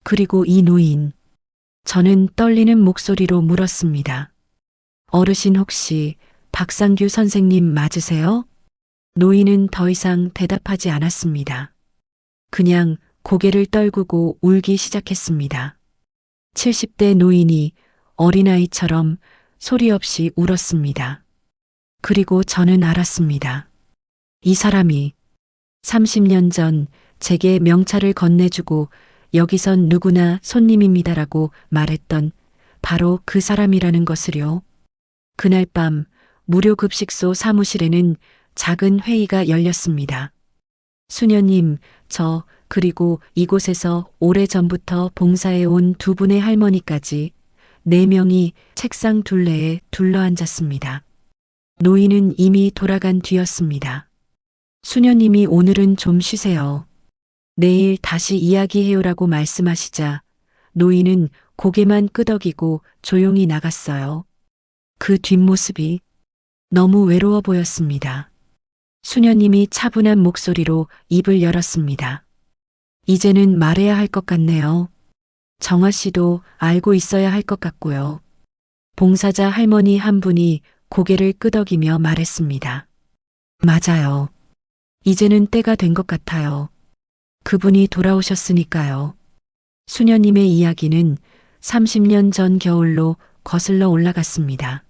그리고 이 노인. 저는 떨리는 목소리로 물었습니다. 어르신 혹시 박상규 선생님 맞으세요? 노인은 더 이상 대답하지 않았습니다. 그냥 고개를 떨구고 울기 시작했습니다. 70대 노인이 어린아이처럼 소리 없이 울었습니다. 그리고 저는 알았습니다. 이 사람이 30년 전 제게 명찰을 건네주고 여기선 누구나 손님입니다라고 말했던 바로 그 사람이라는 것을요. 그날 밤 무료급식소 사무실에는 작은 회의가 열렸습니다. 수녀님, 그리고 이곳에서 오래전부터 봉사해 온 두 분의 할머니까지 4명이 책상 둘레에 둘러앉았습니다. 노인은 이미 돌아간 뒤였습니다. 수녀님이 오늘은 좀 쉬세요. 내일 다시 이야기해요라고 말씀하시자 노인은 고개만 끄덕이고 조용히 나갔어요. 그 뒷모습이 너무 외로워 보였습니다. 수녀님이 차분한 목소리로 입을 열었습니다. 이제는 말해야 할 것 같네요. 정아 씨도 알고 있어야 할 것 같고요. 봉사자 할머니 한 분이 고개를 끄덕이며 말했습니다. 맞아요. 이제는 때가 된 것 같아요. 그분이 돌아오셨으니까요. 수녀님의 이야기는 30년 전 겨울로 거슬러 올라갔습니다.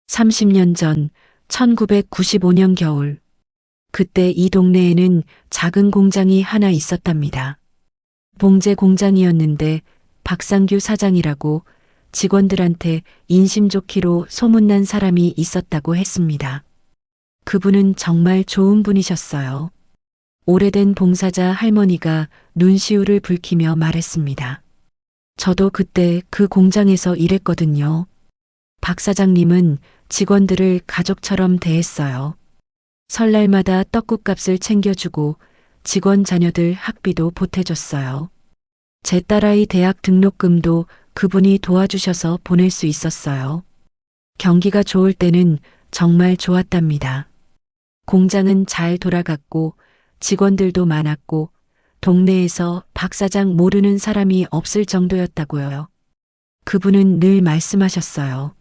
30년 전 1995년 겨울. 그때 이 동네에는 작은 공장이 하나 있었답니다. 봉제 공장이었는데 박상규 사장이라고 직원들한테 인심 좋기로 소문난 사람이 있었다고 했습니다. 그분은 정말 좋은 분이셨어요. 오래된 봉사자 할머니가 눈시울을 붉히며 말했습니다. 저도 그때 그 공장에서 일했거든요. 박 사장님은 직원들을 가족처럼 대했어요. 설날마다 떡국값을 챙겨주고 직원 자녀들 학비도 보태줬어요. 제 딸아이 대학 등록금도 그분이 도와주셔서 보낼 수 있었어요. 경기가 좋을 때는 정말 좋았답니다. 공장은 잘 돌아갔고 직원들도 많았고 동네에서 박 사장 모르는 사람이 없을 정도였다고요. 그분은 늘 말씀하셨어요.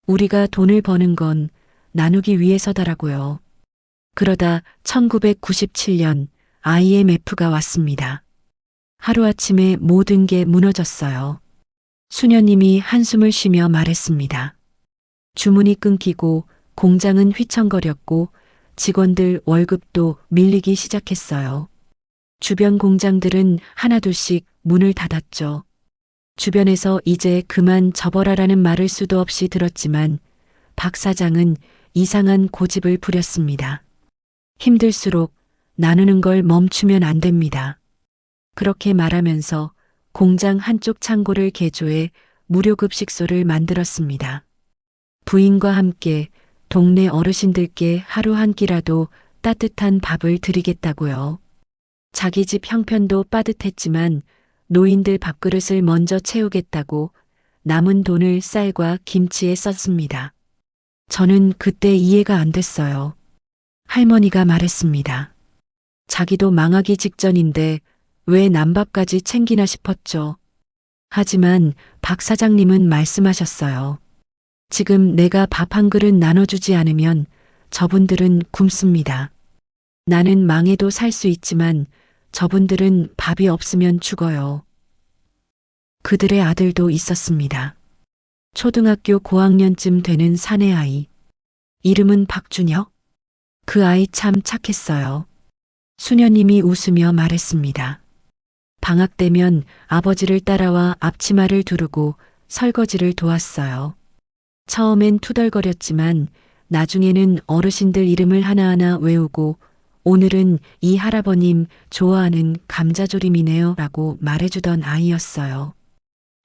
우리가 돈을 버는 건 나누기 위해서다라고요. 그러다 1997년 IMF가 왔습니다. 하루아침에 모든 게 무너졌어요. 수녀님이 한숨을 쉬며 말했습니다. 주문이 끊기고 공장은 휘청거렸고 직원들 월급도 밀리기 시작했어요. 주변 공장들은 하나둘씩 문을 닫았죠. 주변에서 이제 그만 접어라라는 말을 수도 없이 들었지만 박 사장은 이상한 고집을 부렸습니다. 힘들수록 나누는 걸 멈추면 안 됩니다. 그렇게 말하면서 공장 한쪽 창고를 개조해 무료급식소를 만들었습니다. 부인과 함께 동네 어르신들께 하루 한 끼라도 따뜻한 밥을 드리겠다고요. 자기 집 형편도 빠듯했지만 노인들 밥그릇을 먼저 채우겠다고 남은 돈을 쌀과 김치에 썼습니다. 저는 그때 이해가 안 됐어요. 할머니가 말했습니다. 자기도 망하기 직전인데 왜 남밥까지 챙기나 싶었죠. 하지만 박 사장님은 말씀하셨어요. 지금 내가 밥 한 그릇 나눠주지 않으면 저분들은 굶습니다. 나는 망해도 살 수 있지만 저분들은 밥이 없으면 죽어요. 그들의 아들도 있었습니다. 초등학교 고학년쯤 되는 사내아이. 이름은 박준혁. 그 아이 참 착했어요. 수녀님이 웃으며 말했습니다. 방학 때면 아버지를 따라와 앞치마를 두르고 설거지를 도왔어요. 처음엔 투덜거렸지만 나중에는 어르신들 이름을 하나하나 외우고 오늘은 이 할아버님 좋아하는 감자조림이네요 라고 말해주던 아이였어요.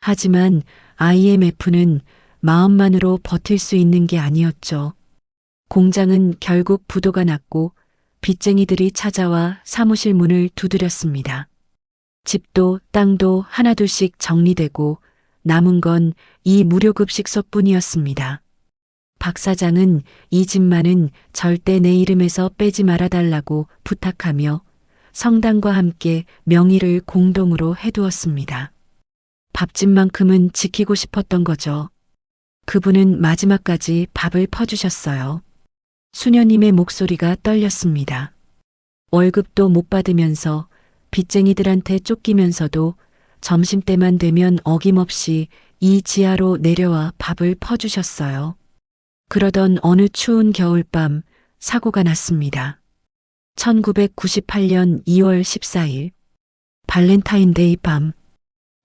하지만 IMF는 마음만으로 버틸 수 있는 게 아니었죠. 공장은 결국 부도가 났고 빚쟁이들이 찾아와 사무실 문을 두드렸습니다. 집도 땅도 하나둘씩 정리되고 남은 건 이 무료급식소뿐이었습니다. 박 사장은 이 집만은 절대 내 이름에서 빼지 말아달라고 부탁하며 성당과 함께 명의를 공동으로 해두었습니다. 밥집만큼은 지키고 싶었던 거죠. 그분은 마지막까지 밥을 퍼주셨어요. 수녀님의 목소리가 떨렸습니다. 월급도 못 받으면서 빚쟁이들한테 쫓기면서도 점심때만 되면 어김없이 이 지하로 내려와 밥을 퍼주셨어요. 그러던 어느 추운 겨울밤 사고가 났습니다. 1998년 2월 14일 발렌타인데이 밤.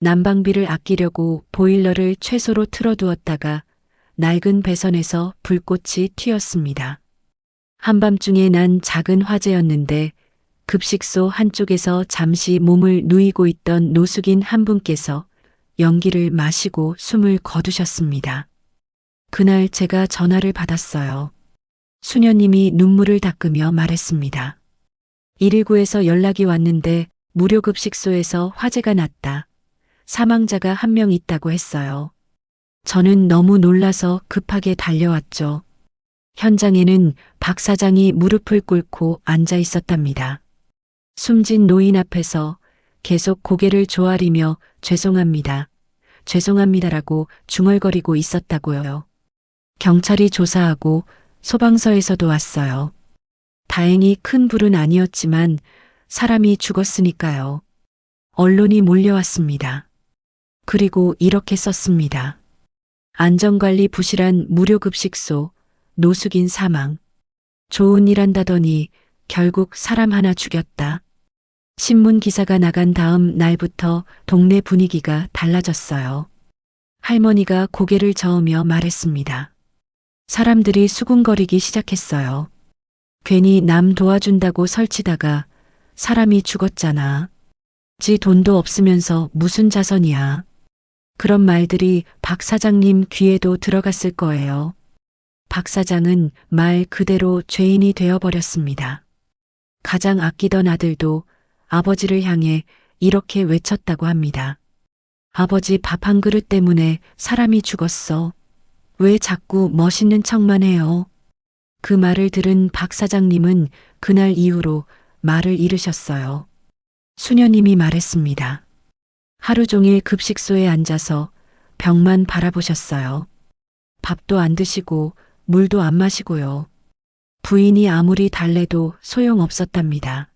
난방비를 아끼려고 보일러를 최소로 틀어두었다가 낡은 배선에서 불꽃이 튀었습니다. 한밤중에 난 작은 화재였는데 급식소 한쪽에서 잠시 몸을 누이고 있던 노숙인 한 분께서 연기를 마시고 숨을 거두셨습니다. 그날 제가 전화를 받았어요. 수녀님이 눈물을 닦으며 말했습니다. 119에서 연락이 왔는데 무료급식소에서 화재가 났다. 사망자가 한 명 있다고 했어요. 저는 너무 놀라서 급하게 달려왔죠. 현장에는 박 사장이 무릎을 꿇고 앉아 있었답니다. 숨진 노인 앞에서 계속 고개를 조아리며 죄송합니다. 죄송합니다라고 중얼거리고 있었다고요. 경찰이 조사하고 소방서에서도 왔어요. 다행히 큰 불은 아니었지만 사람이 죽었으니까요. 언론이 몰려왔습니다. 그리고 이렇게 썼습니다. 안전관리 부실한 무료급식소, 노숙인 사망. 좋은 일 한다더니 결국 사람 하나 죽였다. 신문 기사가 나간 다음 날부터 동네 분위기가 달라졌어요. 할머니가 고개를 저으며 말했습니다. 사람들이 수군거리기 시작했어요. 괜히 남 도와준다고 설치다가 사람이 죽었잖아. 지 돈도 없으면서 무슨 자선이야. 그런 말들이 박 사장님 귀에도 들어갔을 거예요. 박 사장은 말 그대로 죄인이 되어버렸습니다. 가장 아끼던 아들도 아버지를 향해 이렇게 외쳤다고 합니다. 아버지 밥 한 그릇 때문에 사람이 죽었어. 왜 자꾸 멋있는 척만 해요? 그 말을 들은 박 사장님은 그날 이후로 말을 잃으셨어요. 수녀님이 말했습니다. 하루 종일 급식소에 앉아서 벽만 바라보셨어요. 밥도 안 드시고 물도 안 마시고요. 부인이 아무리 달래도 소용없었답니다.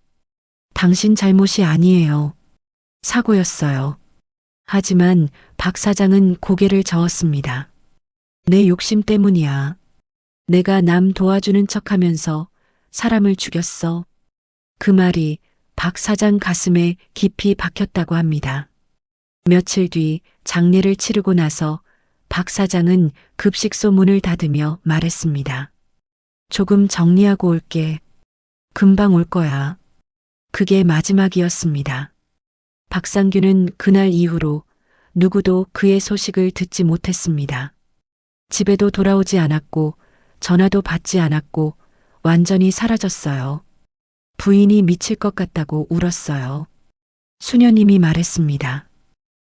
당신 잘못이 아니에요. 사고였어요. 하지만 박 사장은 고개를 저었습니다. 내 욕심 때문이야. 내가 남 도와주는 척하면서 사람을 죽였어. 그 말이 박 사장 가슴에 깊이 박혔다고 합니다. 며칠 뒤 장례를 치르고 나서 박 사장은 급식소 문을 닫으며 말했습니다. 조금 정리하고 올게. 금방 올 거야. 그게 마지막이었습니다. 박상규는 그날 이후로 누구도 그의 소식을 듣지 못했습니다. 집에도 돌아오지 않았고 전화도 받지 않았고 완전히 사라졌어요. 부인이 미칠 것 같다고 울었어요. 수녀님이 말했습니다.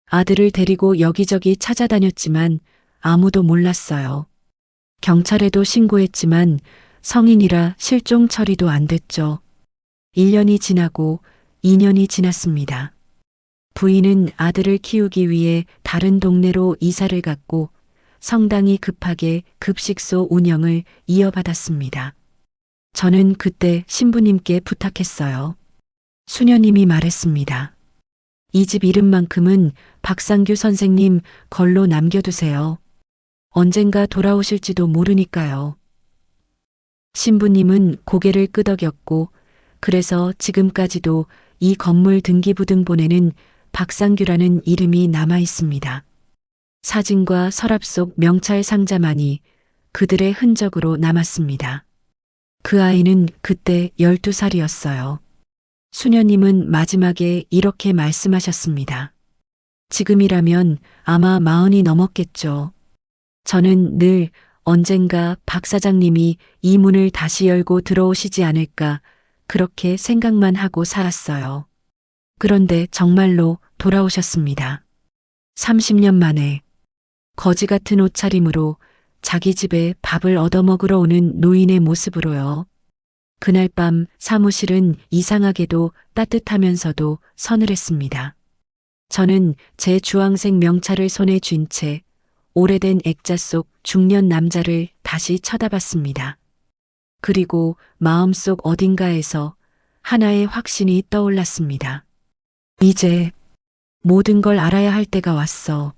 아들을 데리고 여기저기 찾아다녔지만 아무도 몰랐어요. 경찰에도 신고했지만 성인이라 실종 처리도 안 됐죠. 1년이 지나고 2년이 지났습니다. 부인은 아들을 키우기 위해 다른 동네로 이사를 갔고 성당이 급하게 급식소 운영을 이어받았습니다. 저는 그때 신부님께 부탁했어요. 수녀님이 말했습니다. 이 집 이름만큼은 박상규 선생님 걸로 남겨두세요. 언젠가 돌아오실지도 모르니까요. 신부님은 고개를 끄덕였고 그래서 지금까지도 이 건물 등기부등본에는 박상규라는 이름이 남아 있습니다. 사진과 서랍 속 명찰 상자만이 그들의 흔적으로 남았습니다. 그 아이는 그때 12살이었어요. 수녀님은 마지막에 이렇게 말씀하셨습니다. 지금이라면 아마 40이 넘었겠죠. 저는 늘 언젠가 박 사장님이 이 문을 다시 열고 들어오시지 않을까 그렇게 생각만 하고 살았어요. 그런데 정말로 돌아오셨습니다. 30년 만에 거지 같은 옷차림으로 자기 집에 밥을 얻어먹으러 오는 노인의 모습으로요. 그날 밤 사무실은 이상하게도 따뜻하면서도 서늘했습니다. 저는 제 주황색 명찰을 손에 쥔 채 오래된 액자 속 중년 남자를 다시 쳐다봤습니다. 그리고 마음속 어딘가에서 하나의 확신이 떠올랐습니다. 이제 모든 걸 알아야 할 때가 왔어.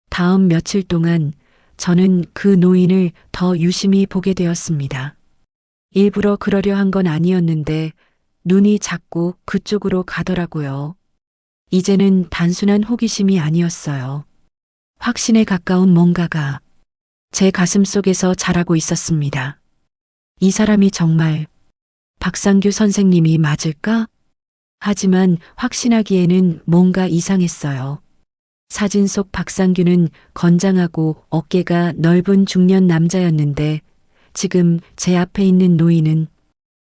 다음 며칠 동안 저는 그 노인을 더 유심히 보게 되었습니다. 일부러 그러려 한 건 아니었는데 눈이 자꾸 그쪽으로 가더라고요. 이제는 단순한 호기심이 아니었어요. 확신에 가까운 뭔가가 제 가슴 속에서 자라고 있었습니다. 이 사람이 정말 박상규 선생님이 맞을까? 하지만 확신하기에는 뭔가 이상했어요. 사진 속 박상규는 건장하고 어깨가 넓은 중년 남자였는데 지금 제 앞에 있는 노인은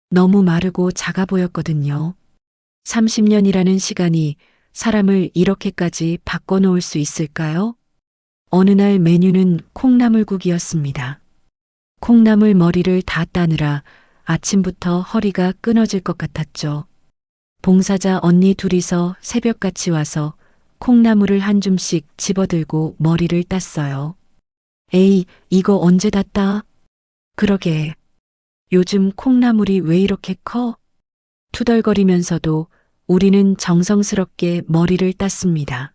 너무 마르고 작아 보였거든요. 30년이라는 시간이 사람을 이렇게까지 바꿔놓을 수 있을까요? 어느 날 메뉴는 콩나물국이었습니다. 콩나물 머리를 다 따느라 아침부터 허리가 끊어질 것 같았죠. 봉사자 언니 둘이서 새벽같이 와서 콩나물을 한 줌씩 집어들고 머리를 땄어요. 에이, 이거 언제 다 따? 그러게. 요즘 콩나물이 왜 이렇게 커? 투덜거리면서도 우리는 정성스럽게 머리를 땄습니다.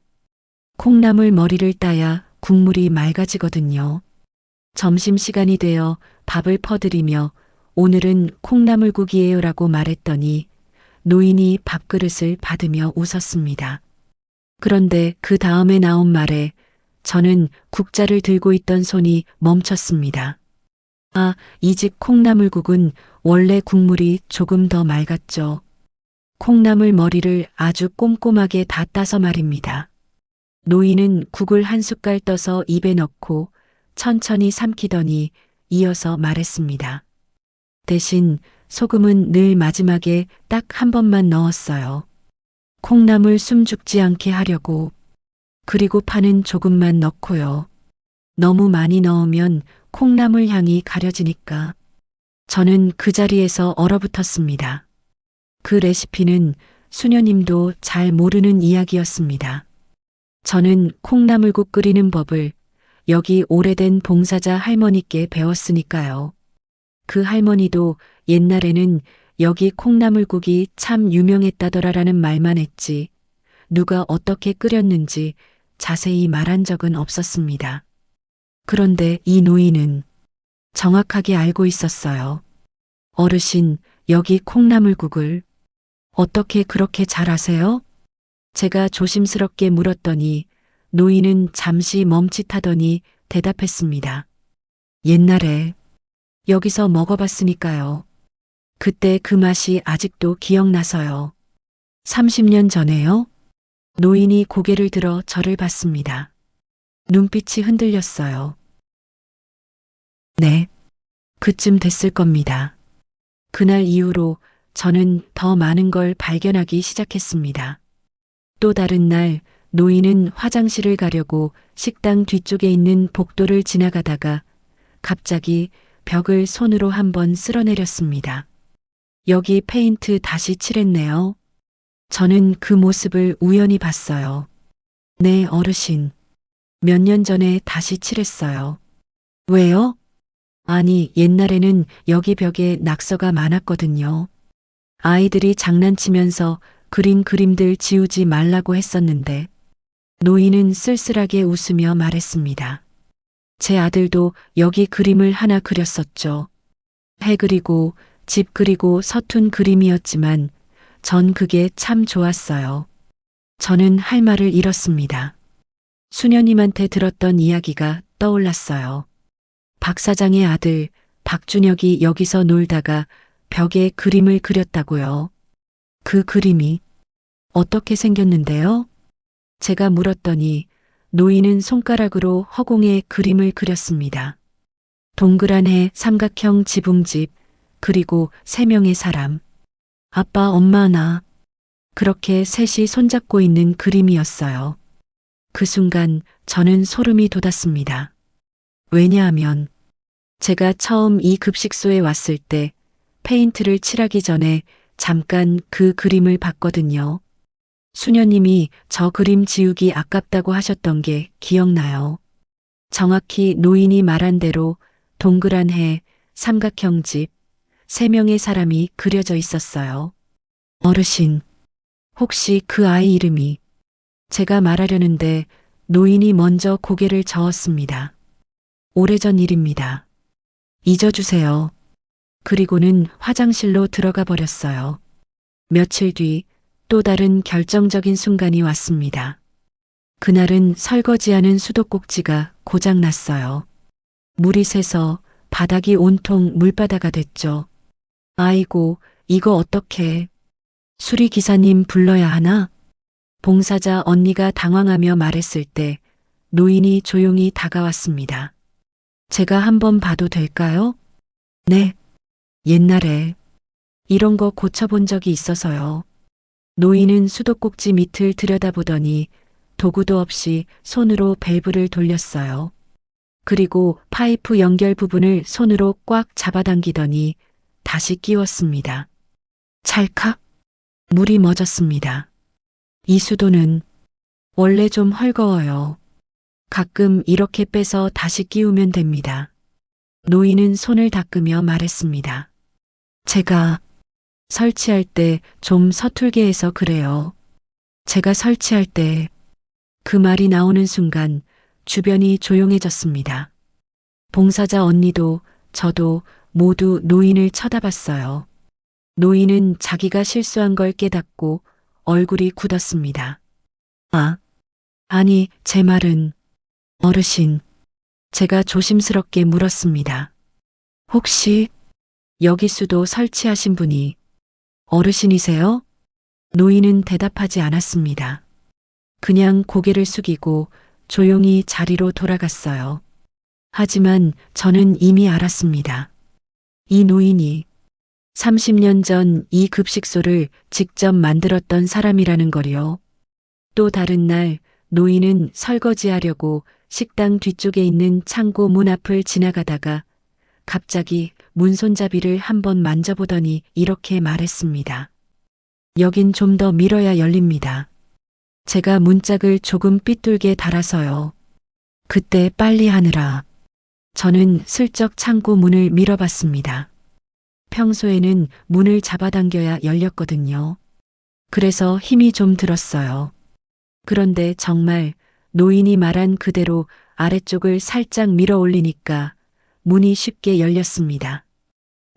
콩나물 머리를 따야 국물이 맑아지거든요. 점심시간이 되어 밥을 퍼드리며 오늘은 콩나물국이에요라고 말했더니 노인이 밥그릇을 받으며 웃었습니다. 그런데 그 다음에 나온 말에 저는 국자를 들고 있던 손이 멈췄습니다. 아, 이 집 콩나물국은 원래 국물이 조금 더 맑았죠. 콩나물 머리를 아주 꼼꼼하게 다 따서 말입니다. 노인은 국을 한 숟갈 떠서 입에 넣고 천천히 삼키더니 이어서 말했습니다. 대신 소금은 늘 마지막에 딱 한 번만 넣었어요. 콩나물 숨 죽지 않게 하려고. 그리고 파는 조금만 넣고요. 너무 많이 넣으면 콩나물 향이 가려지니까. 저는 그 자리에서 얼어붙었습니다. 그 레시피는 수녀님도 잘 모르는 이야기였습니다. 저는 콩나물국 끓이는 법을 여기 오래된 봉사자 할머니께 배웠으니까요. 그 할머니도 옛날에는 여기 콩나물국이 참 유명했다더라라는 말만 했지 누가 어떻게 끓였는지 자세히 말한 적은 없었습니다. 그런데 이 노인은 정확하게 알고 있었어요. 어르신, 여기 콩나물국을 어떻게 그렇게 잘 아세요? 제가 조심스럽게 물었더니 노인은 잠시 멈칫하더니 대답했습니다. 옛날에 여기서 먹어봤으니까요. 그때 그 맛이 아직도 기억나서요. 30년 전에요? 노인이 고개를 들어 저를 봤습니다. 눈빛이 흔들렸어요. 네, 그쯤 됐을 겁니다. 그날 이후로 저는 더 많은 걸 발견하기 시작했습니다. 또 다른 날 노인은 화장실을 가려고 식당 뒤쪽에 있는 복도를 지나가다가 갑자기 벽을 손으로 한번 쓸어내렸습니다. 여기 페인트 다시 칠했네요. 저는 그 모습을 우연히 봤어요. 네, 어르신. 몇 년 전에 다시 칠했어요. 왜요? 아니, 옛날에는 여기 벽에 낙서가 많았거든요. 아이들이 장난치면서 그린 그림들 지우지 말라고 했었는데 노인은 쓸쓸하게 웃으며 말했습니다. 제 아들도 여기 그림을 하나 그렸었죠. 해 그리고 집 그리고 서툰 그림이었지만 전 그게 참 좋았어요. 저는 할 말을 잃었습니다. 수녀님한테 들었던 이야기가 떠올랐어요. 박 사장의 아들 박준혁이 여기서 놀다가 벽에 그림을 그렸다고요. 그 그림이 어떻게 생겼는데요? 제가 물었더니 노인은 손가락으로 허공에 그림을 그렸습니다. 동그란 해, 삼각형 지붕집, 그리고 3명의 사람. 아빠, 엄마, 나. 그렇게 셋이 손잡고 있는 그림이었어요. 그 순간 저는 소름이 돋았습니다. 왜냐하면 제가 처음 이 급식소에 왔을 때 페인트를 칠하기 전에 잠깐 그 그림을 봤거든요. 수녀님이 저 그림 지우기 아깝다고 하셨던 게 기억나요. 정확히 노인이 말한 대로 동그란 해, 삼각형 집, 3명의 사람이 그려져 있었어요. 어르신, 혹시 그 아이 이름이 제가 말하려는데 노인이 먼저 고개를 저었습니다. 오래전 일입니다. 잊어주세요. 그리고는 화장실로 들어가 버렸어요. 며칠 뒤 또 다른 결정적인 순간이 왔습니다. 그날은 설거지하는 수도꼭지가 고장 났어요. 물이 새서 바닥이 온통 물바다가 됐죠. 아이고, 이거 어떡해. 수리기사님 불러야 하나? 봉사자 언니가 당황하며 말했을 때 노인이 조용히 다가왔습니다. 제가 한번 봐도 될까요? 네. 옛날에 이런 거 고쳐본 적이 있어서요. 노인은 수도꼭지 밑을 들여다보더니 도구도 없이 손으로 밸브를 돌렸어요. 그리고 파이프 연결 부분을 손으로 꽉 잡아당기더니 다시 끼웠습니다. 찰칵 물이 멎었습니다. 이 수도는 원래 좀 헐거워요. 가끔 이렇게 빼서 다시 끼우면 됩니다. 노인은 손을 닦으며 말했습니다. 제가 설치할 때 좀 서툴게 해서 그래요. 제가 설치할 때 그 말이 나오는 순간 주변이 조용해졌습니다. 봉사자 언니도 저도 모두 노인을 쳐다봤어요. 노인은 자기가 실수한 걸 깨닫고 얼굴이 굳었습니다. 아니, 제 말은 어르신. 제가 조심스럽게 물었습니다. 혹시 여기 수도 설치하신 분이 어르신이세요? 노인은 대답하지 않았습니다. 그냥 고개를 숙이고 조용히 자리로 돌아갔어요. 하지만 저는 이미 알았습니다. 이 노인이 30년 전 이 급식소를 직접 만들었던 사람이라는 걸요. 또 다른 날 노인은 설거지하려고 식당 뒤쪽에 있는 창고 문 앞을 지나가다가 갑자기 문 손잡이를 한번 만져보더니 이렇게 말했습니다. 여긴 좀 더 밀어야 열립니다. 제가 문짝을 조금 삐뚤게 달아서요. 그때 빨리 하느라 저는 슬쩍 창고 문을 밀어봤습니다. 평소에는 문을 잡아당겨야 열렸거든요. 그래서 힘이 좀 들었어요. 그런데 정말 노인이 말한 그대로 아래쪽을 살짝 밀어 올리니까 문이 쉽게 열렸습니다.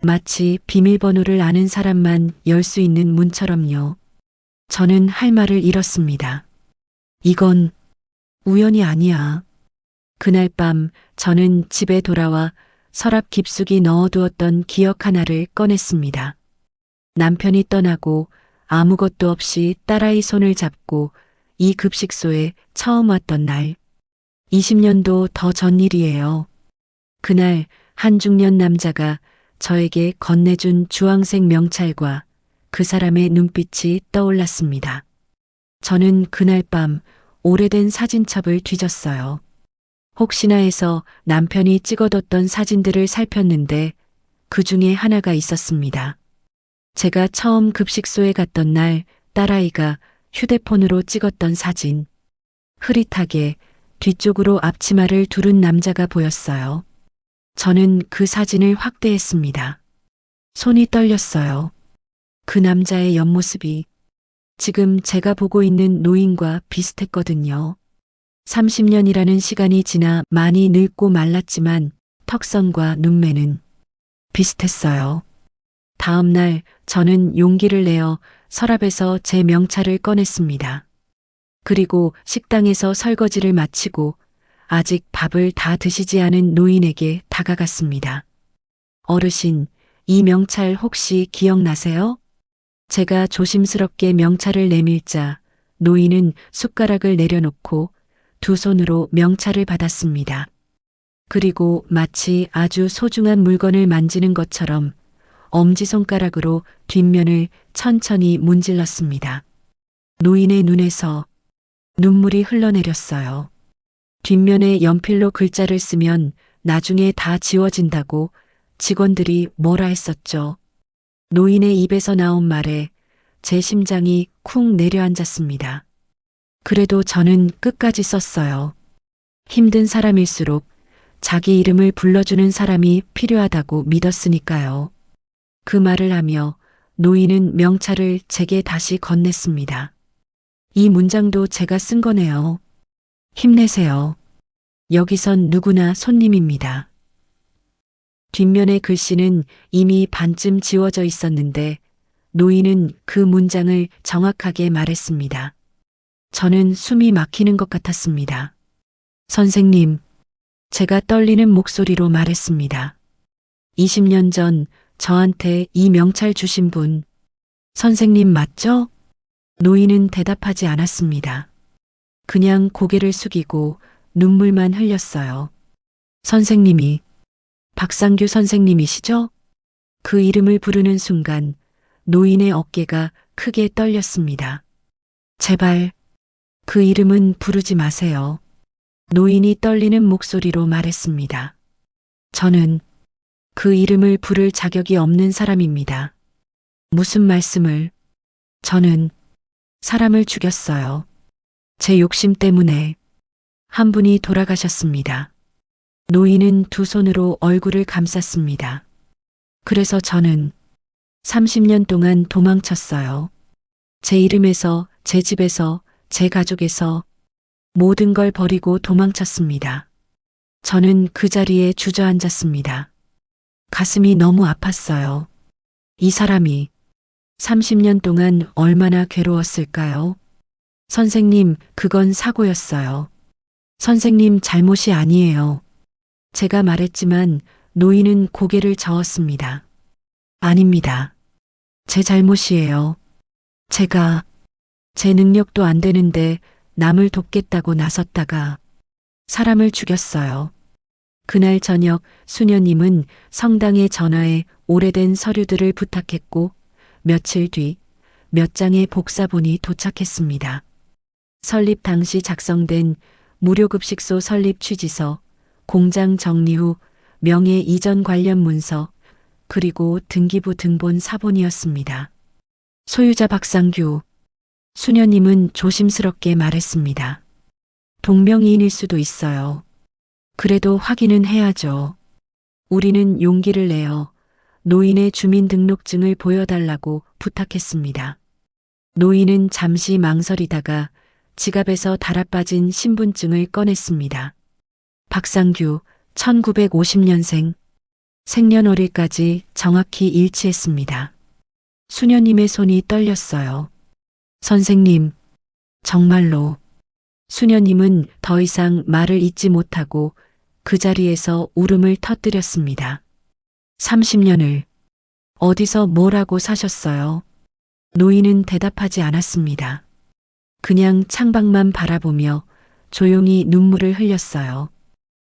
마치 비밀번호를 아는 사람만 열 수 있는 문처럼요. 저는 할 말을 잃었습니다. 이건 우연이 아니야. 그날 밤 저는 집에 돌아와 서랍 깊숙이 넣어두었던 기억 하나를 꺼냈습니다. 남편이 떠나고 아무것도 없이 딸아이 손을 잡고 이 급식소에 처음 왔던 날. 20년도 더 전 일이에요. 그날 한 중년 남자가 저에게 건네준 주황색 명찰과 그 사람의 눈빛이 떠올랐습니다. 저는 그날 밤 오래된 사진첩을 뒤졌어요. 혹시나 해서 남편이 찍어뒀던 사진들을 살폈는데 그 중에 하나가 있었습니다. 제가 처음 급식소에 갔던 날 딸아이가 휴대폰으로 찍었던 사진. 흐릿하게 뒤쪽으로 앞치마를 두른 남자가 보였어요. 저는 그 사진을 확대했습니다. 손이 떨렸어요. 그 남자의 옆모습이 지금 제가 보고 있는 노인과 비슷했거든요. 30년이라는 시간이 지나 많이 늙고 말랐지만 턱선과 눈매는 비슷했어요. 다음 날 저는 용기를 내어 서랍에서 제 명찰을 꺼냈습니다. 그리고 식당에서 설거지를 마치고 아직 밥을 다 드시지 않은 노인에게 다가갔습니다. 어르신, 이 명찰 혹시 기억나세요? 제가 조심스럽게 명찰을 내밀자 노인은 숟가락을 내려놓고 두 손으로 명찰을 받았습니다. 그리고 마치 아주 소중한 물건을 만지는 것처럼 엄지손가락으로 뒷면을 천천히 문질렀습니다. 노인의 눈에서 눈물이 흘러내렸어요. 뒷면에 연필로 글자를 쓰면 나중에 다 지워진다고 직원들이 뭐라 했었죠. 노인의 입에서 나온 말에 제 심장이 쿵 내려앉았습니다. 그래도 저는 끝까지 썼어요. 힘든 사람일수록 자기 이름을 불러주는 사람이 필요하다고 믿었으니까요. 그 말을 하며 노인은 명찰을 제게 다시 건넸습니다. 이 문장도 제가 쓴 거네요. 힘내세요. 여기선 누구나 손님입니다. 뒷면의 글씨는 이미 반쯤 지워져 있었는데 노인은 그 문장을 정확하게 말했습니다. 저는 숨이 막히는 것 같았습니다. 선생님, 제가 떨리는 목소리로 말했습니다. 20년 전 저한테 이 명찰 주신 분, 선생님 맞죠? 노인은 대답하지 않았습니다. 그냥 고개를 숙이고 눈물만 흘렸어요. 선생님이, 박상규 선생님이시죠? 그 이름을 부르는 순간 노인의 어깨가 크게 떨렸습니다. 제발, 그 이름은 부르지 마세요. 노인이 떨리는 목소리로 말했습니다. 저는 그 이름을 부를 자격이 없는 사람입니다. 무슨 말씀을? 저는 사람을 죽였어요. 제 욕심 때문에 한 분이 돌아가셨습니다. 노인은 두 손으로 얼굴을 감쌌습니다. 그래서 저는 30년 동안 도망쳤어요. 제 이름에서, 제 집에서, 제 가족에서 모든 걸 버리고 도망쳤습니다. 저는 그 자리에 주저앉았습니다. 가슴이 너무 아팠어요. 이 사람이 30년 동안 얼마나 괴로웠을까요? 선생님, 그건 사고였어요. 선생님 잘못이 아니에요. 제가 말했지만 노인은 고개를 저었습니다. 아닙니다. 제 잘못이에요. 제가 제 능력도 안 되는데 남을 돕겠다고 나섰다가 사람을 죽였어요. 그날 저녁 수녀님은 성당에 전화해 오래된 서류들을 부탁했고 며칠 뒤 몇 장의 복사본이 도착했습니다. 설립 당시 작성된 무료급식소 설립 취지서, 공장 정리 후 명예 이전 관련 문서, 그리고 등기부 등본 사본이었습니다. 소유자 박상규, 수녀님은 조심스럽게 말했습니다. 동명이인일 수도 있어요. 그래도 확인은 해야죠. 우리는 용기를 내어 노인의 주민등록증을 보여달라고 부탁했습니다. 노인은 잠시 망설이다가 지갑에서 달아빠진 신분증을 꺼냈습니다. 박상규, 1950년생, 생년월일까지 정확히 일치했습니다. 수녀님의 손이 떨렸어요. 선생님, 정말로. 수녀님은 더 이상 말을 잇지 못하고 그 자리에서 울음을 터뜨렸습니다. 30년을 어디서 뭐라고 사셨어요? 노인은 대답하지 않았습니다. 그냥 창밖만 바라보며 조용히 눈물을 흘렸어요.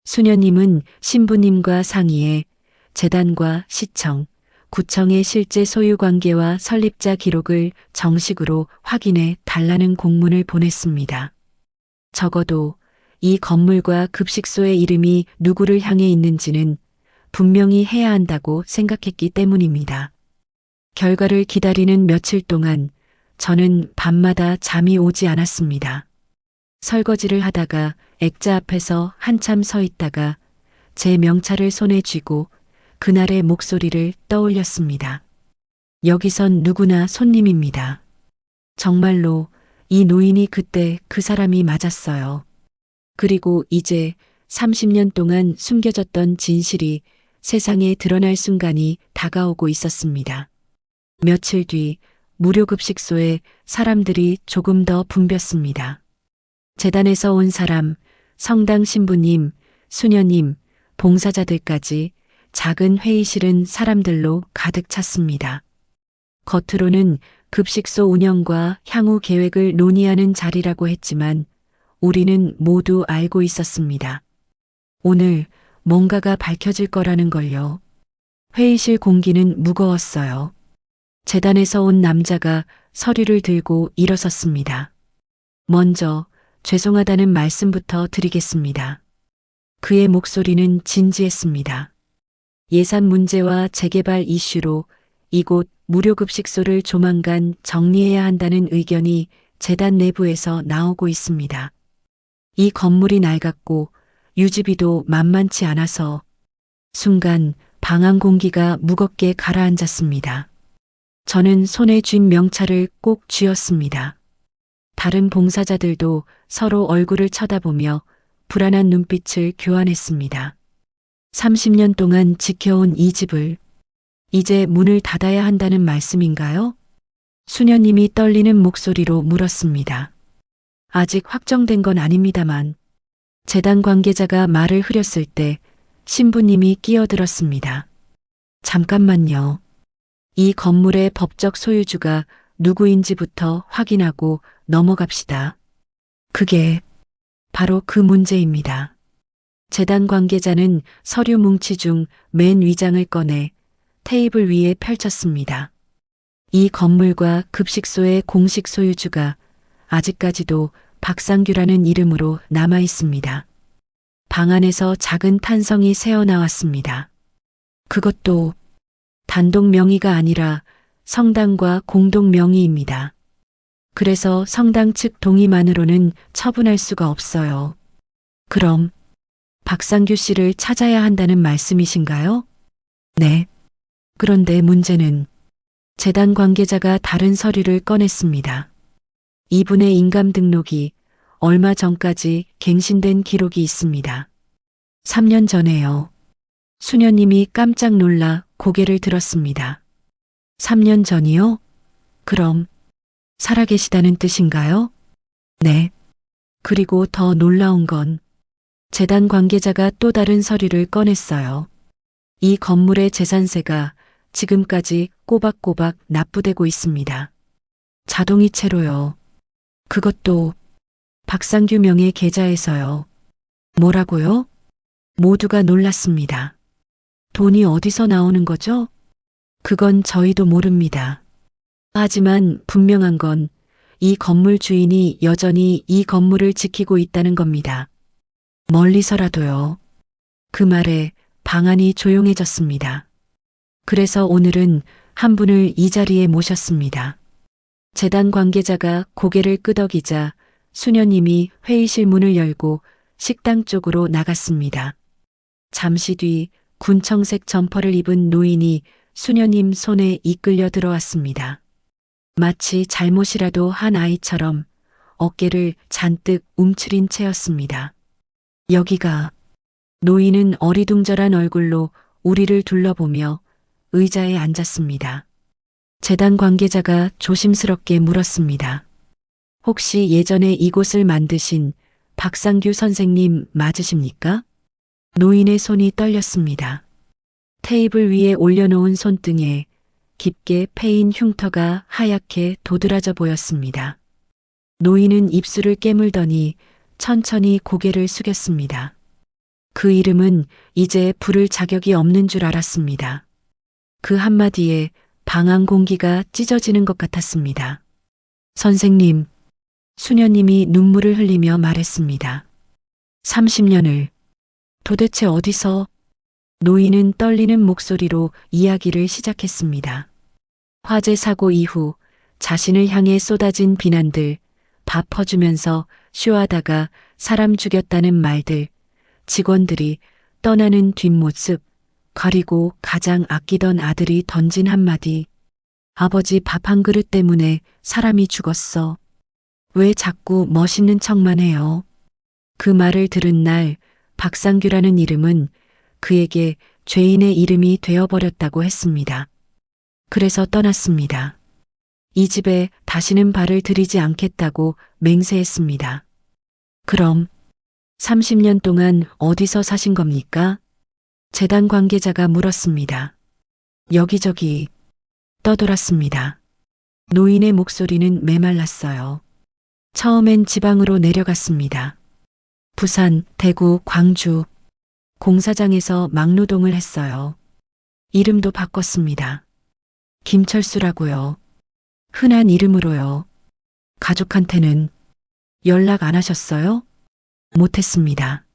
수녀님은 신부님과 상의해 재단과 시청, 구청의 실제 소유 관계와 설립자 기록을 정식으로 확인해 달라는 공문을 보냈습니다. 적어도 이 건물과 급식소의 이름이 누구를 향해 있는지는 분명히 해야 한다고 생각했기 때문입니다. 결과를 기다리는 며칠 동안 저는 밤마다 잠이 오지 않았습니다. 설거지를 하다가 액자 앞에서 한참 서 있다가 제 명찰을 손에 쥐고 그날의 목소리를 떠올렸습니다. 여기선 누구나 손님입니다. 정말로 이 노인이 그때 그 사람이 맞았어요. 그리고 이제 30년 동안 숨겨졌던 진실이 세상에 드러날 순간이 다가오고 있었습니다. 며칠 뒤 무료급식소에 사람들이 조금 더 붐볐습니다. 재단에서 온 사람, 성당 신부님, 수녀님, 봉사자들까지 작은 회의실은 사람들로 가득 찼습니다. 겉으로는 급식소 운영과 향후 계획을 논의하는 자리라고 했지만 우리는 모두 알고 있었습니다. 오늘 뭔가가 밝혀질 거라는 걸요. 회의실 공기는 무거웠어요. 재단에서 온 남자가 서류를 들고 일어섰습니다. 먼저 죄송하다는 말씀부터 드리겠습니다. 그의 목소리는 진지했습니다. 예산 문제와 재개발 이슈로 이곳 무료급식소를 조만간 정리해야 한다는 의견이 재단 내부에서 나오고 있습니다. 이 건물이 낡았고 유지비도 만만치 않아서 순간 방 안 공기가 무겁게 가라앉았습니다. 저는 손에 쥔 명찰을 꼭 쥐었습니다. 다른 봉사자들도 서로 얼굴을 쳐다보며 불안한 눈빛을 교환했습니다. 30년 동안 지켜온 이 집을 이제 문을 닫아야 한다는 말씀인가요? 수녀님이 떨리는 목소리로 물었습니다. 아직 확정된 건 아닙니다만. 재단 관계자가 말을 흐렸을 때 신부님이 끼어들었습니다. 잠깐만요. 이 건물의 법적 소유주가 누구인지부터 확인하고 넘어갑시다. 그게 바로 그 문제입니다. 재단 관계자는 서류 뭉치 중 맨 위장을 꺼내 테이블 위에 펼쳤습니다. 이 건물과 급식소의 공식 소유주가 아직까지도 박상규라는 이름으로 남아 있습니다. 방 안에서 작은 탄성이 새어나왔습니다. 그것도 단독 명의가 아니라 성당과 공동 명의입니다. 그래서 성당 측 동의만으로는 처분할 수가 없어요. 그럼 박상규 씨를 찾아야 한다는 말씀이신가요? 네. 그런데 문제는 재단 관계자가 다른 서류를 꺼냈습니다. 이분의 인감 등록이 얼마 전까지 갱신된 기록이 있습니다. 3년 전에요. 수녀님이 깜짝 놀라 고개를 들었습니다. 3년 전이요? 그럼 살아계시다는 뜻인가요? 네. 그리고 더 놀라운 건 재단 관계자가 또 다른 서류를 꺼냈어요. 이 건물의 재산세가 지금까지 꼬박꼬박 납부되고 있습니다. 자동이체로요. 그것도 박상규 명의 계좌에서요. 뭐라고요? 모두가 놀랐습니다. 돈이 어디서 나오는 거죠? 그건 저희도 모릅니다. 하지만 분명한 건 이 건물 주인이 여전히 이 건물을 지키고 있다는 겁니다. 멀리서라도요. 그 말에 방안이 조용해졌습니다. 그래서 오늘은 한 분을 이 자리에 모셨습니다. 재단 관계자가 고개를 끄덕이자 수녀님이 회의실 문을 열고 식당 쪽으로 나갔습니다. 잠시 뒤 군청색 점퍼를 입은 노인이 수녀님 손에 이끌려 들어왔습니다. 마치 잘못이라도 한 아이처럼 어깨를 잔뜩 움츠린 채였습니다. 여기가. 노인은 어리둥절한 얼굴로 우리를 둘러보며 의자에 앉았습니다. 재단 관계자가 조심스럽게 물었습니다. 혹시 예전에 이곳을 만드신 박상규 선생님 맞으십니까? 노인의 손이 떨렸습니다. 테이블 위에 올려놓은 손등에 깊게 패인 흉터가 하얗게 도드라져 보였습니다. 노인은 입술을 깨물더니 천천히 고개를 숙였습니다. 그 이름은 이제 부를 자격이 없는 줄 알았습니다. 그 한마디에 방 안 공기가 찢어지는 것 같았습니다. 선생님, 수녀님이 눈물을 흘리며 말했습니다. 30년을 도대체 어디서? 노인은 떨리는 목소리로 이야기를 시작했습니다. 화재 사고 이후 자신을 향해 쏟아진 비난들, 밥 퍼주면서 쉬어하다가 사람 죽였다는 말들, 직원들이 떠나는 뒷모습, 그리고 가장 아끼던 아들이 던진 한마디. 아버지 밥 한 그릇 때문에 사람이 죽었어. 왜 자꾸 멋있는 척만 해요? 그 말을 들은 날 박상규라는 이름은 그에게 죄인의 이름이 되어버렸다고 했습니다. 그래서 떠났습니다. 이 집에 다시는 발을 들이지 않겠다고 맹세했습니다. 그럼 30년 동안 어디서 사신 겁니까? 재단 관계자가 물었습니다. 여기저기 떠돌았습니다. 노인의 목소리는 메말랐어요. 처음엔 지방으로 내려갔습니다. 부산, 대구, 광주. 공사장에서 막노동을 했어요. 이름도 바꿨습니다. 김철수라고요. 흔한 이름으로요. 가족한테는 연락 안 하셨어요? 못했습니다.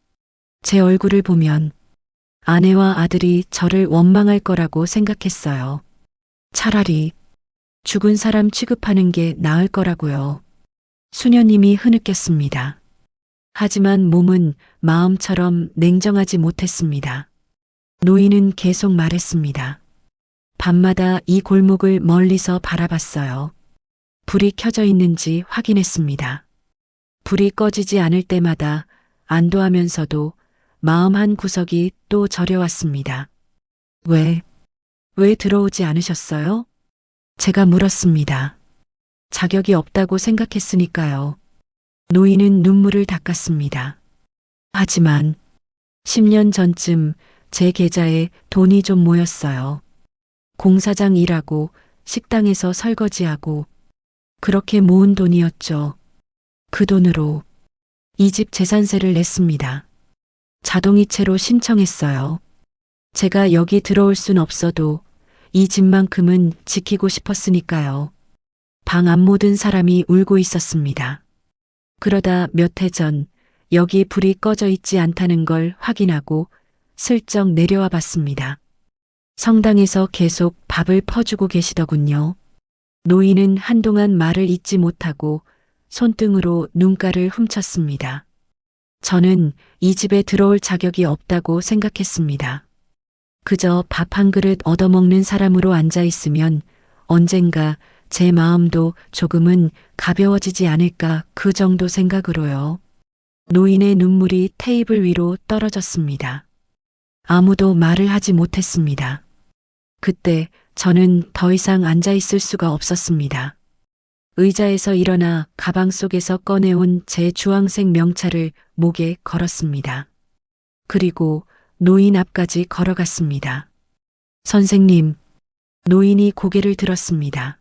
제 얼굴을 보면 아내와 아들이 저를 원망할 거라고 생각했어요. 차라리 죽은 사람 취급하는 게 나을 거라고요. 수녀님이 흐느꼈습니다. 하지만 몸은 마음처럼 냉정하지 못했습니다. 노인은 계속 말했습니다. 밤마다 이 골목을 멀리서 바라봤어요. 불이 켜져 있는지 확인했습니다. 불이 꺼지지 않을 때마다 안도하면서도 마음 한 구석이 또 저려왔습니다. 왜 들어오지 않으셨어요? 제가 물었습니다. 자격이 없다고 생각했으니까요. 노인은 눈물을 닦았습니다. 하지만 10년 전쯤 제 계좌에 돈이 좀 모였어요. 공사장 일하고 식당에서 설거지하고 그렇게 모은 돈이었죠. 그 돈으로 이 집 재산세를 냈습니다. 자동이체로 신청했어요. 제가 여기 들어올 순 없어도 이 집만큼은 지키고 싶었으니까요. 방 안 모든 사람이 울고 있었습니다. 그러다 몇 해 전 여기 불이 꺼져 있지 않다는 걸 확인하고 슬쩍 내려와 봤습니다. 성당에서 계속 밥을 퍼주고 계시더군요. 노인은 한동안 말을 잇지 못하고 손등으로 눈가를 훔쳤습니다. 저는 이 집에 들어올 자격이 없다고 생각했습니다. 그저 밥 한 그릇 얻어먹는 사람으로 앉아 있으면 언젠가 제 마음도 조금은 가벼워지지 않을까 그 정도 생각으로요. 노인의 눈물이 테이블 위로 떨어졌습니다. 아무도 말을 하지 못했습니다. 그때 저는 더 이상 앉아 있을 수가 없었습니다. 의자에서 일어나 가방 속에서 꺼내온 제 주황색 명찰을 목에 걸었습니다. 그리고 노인 앞까지 걸어갔습니다. 선생님, 노인이 고개를 들었습니다.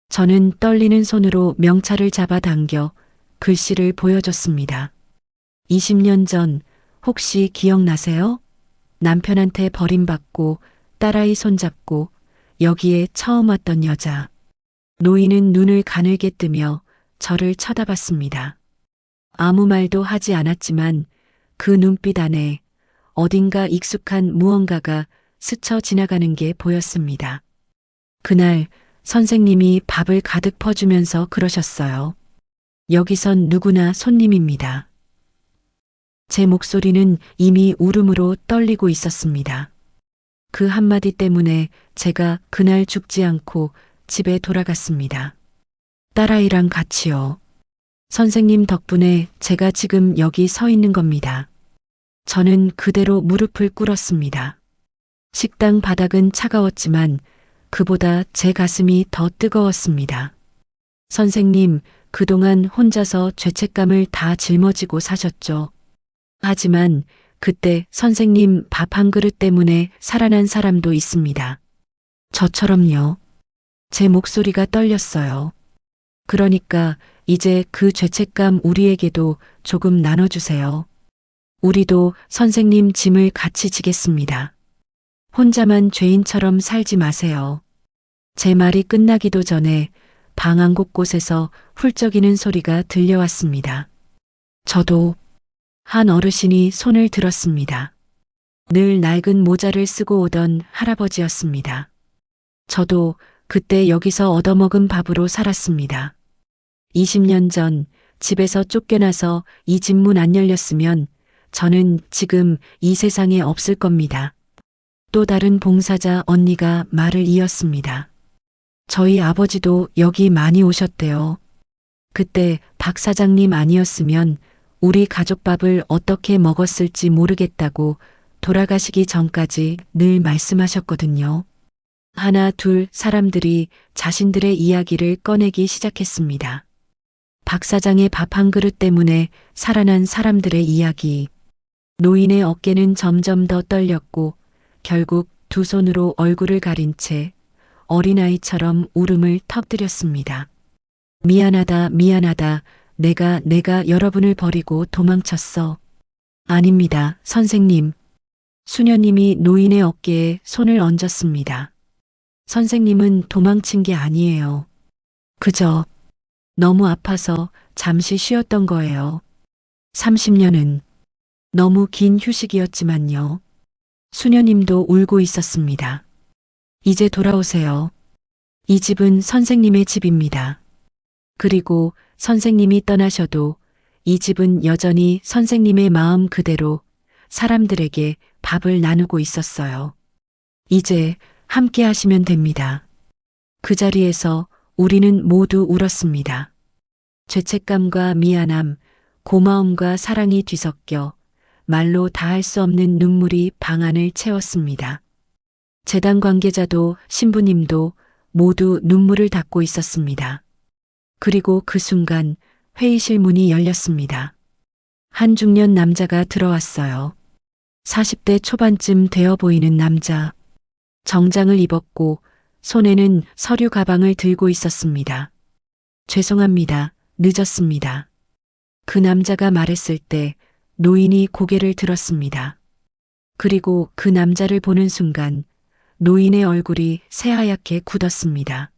저는 떨리는 손으로 명찰을 잡아당겨 글씨를 보여줬습니다. 20년 전 혹시 기억나세요? 남편한테 버림받고 딸아이 손잡고 여기에 처음 왔던 여자. 노인은 눈을 가늘게 뜨며 저를 쳐다봤습니다. 아무 말도 하지 않았지만 그 눈빛 안에 어딘가 익숙한 무언가가 스쳐 지나가는 게 보였습니다. 그날 선생님이 밥을 가득 퍼주면서 그러셨어요. 여기선 누구나 손님입니다. 제 목소리는 이미 울음으로 떨리고 있었습니다. 그 한마디 때문에 제가 그날 죽지 않고 집에 돌아갔습니다. 딸아이랑 같이요. 선생님 덕분에 제가 지금 여기 서 있는 겁니다. 저는 그대로 무릎을 꿇었습니다. 식당 바닥은 차가웠지만 그보다 제 가슴이 더 뜨거웠습니다. 선생님, 그동안 혼자서 죄책감을 다 짊어지고 사셨죠. 하지만 그때 선생님 밥 한 그릇 때문에 살아난 사람도 있습니다. 저처럼요. 제 목소리가 떨렸어요. 그러니까 이제 그 죄책감 우리에게도 조금 나눠주세요. 우리도 선생님 짐을 같이 지겠습니다. 혼자만 죄인처럼 살지 마세요. 제 말이 끝나기도 전에 방 한 곳곳에서 훌쩍이는 소리가 들려왔습니다. 저도 한 어르신이 손을 들었습니다. 늘 낡은 모자를 쓰고 오던 할아버지였습니다. 저도 그때 여기서 얻어먹은 밥으로 살았습니다. 20년 전 집에서 쫓겨나서 이 집 문 안 열렸으면 저는 지금 이 세상에 없을 겁니다. 또 다른 봉사자 언니가 말을 이었습니다. 저희 아버지도 여기 많이 오셨대요. 그때 박 사장님 아니었으면 우리 가족밥을 어떻게 먹었을지 모르겠다고 돌아가시기 전까지 늘 말씀하셨거든요. 하나 둘 사람들이 자신들의 이야기를 꺼내기 시작했습니다. 박 사장의 밥 한 그릇 때문에 살아난 사람들의 이야기. 노인의 어깨는 점점 더 떨렸고 결국 두 손으로 얼굴을 가린 채 어린아이처럼 울음을 터뜨렸습니다. 미안하다, 미안하다. 내가 여러분을 버리고 도망쳤어. 아닙니다, 선생님. 수녀님이 노인의 어깨에 손을 얹었습니다. 선생님은 도망친 게 아니에요. 그저 너무 아파서 잠시 쉬었던 거예요. 30년은 너무 긴 휴식이었지만요. 수녀님도 울고 있었습니다. 이제 돌아오세요. 이 집은 선생님의 집입니다. 그리고 선생님이 떠나셔도 이 집은 여전히 선생님의 마음 그대로 사람들에게 밥을 나누고 있었어요. 이제 함께 하시면 됩니다. 그 자리에서 우리는 모두 울었습니다. 죄책감과 미안함, 고마움과 사랑이 뒤섞여 말로 다할 수 없는 눈물이 방 안을 채웠습니다. 재단 관계자도 신부님도 모두 눈물을 닦고 있었습니다. 그리고 그 순간 회의실 문이 열렸습니다. 한 중년 남자가 들어왔어요. 40대 초반쯤 되어 보이는 남자. 정장을 입었고 손에는 서류 가방을 들고 있었습니다. 죄송합니다. 늦었습니다. 그 남자가 말했을 때 노인이 고개를 들었습니다. 그리고 그 남자를 보는 순간 노인의 얼굴이 새하얗게 굳었습니다.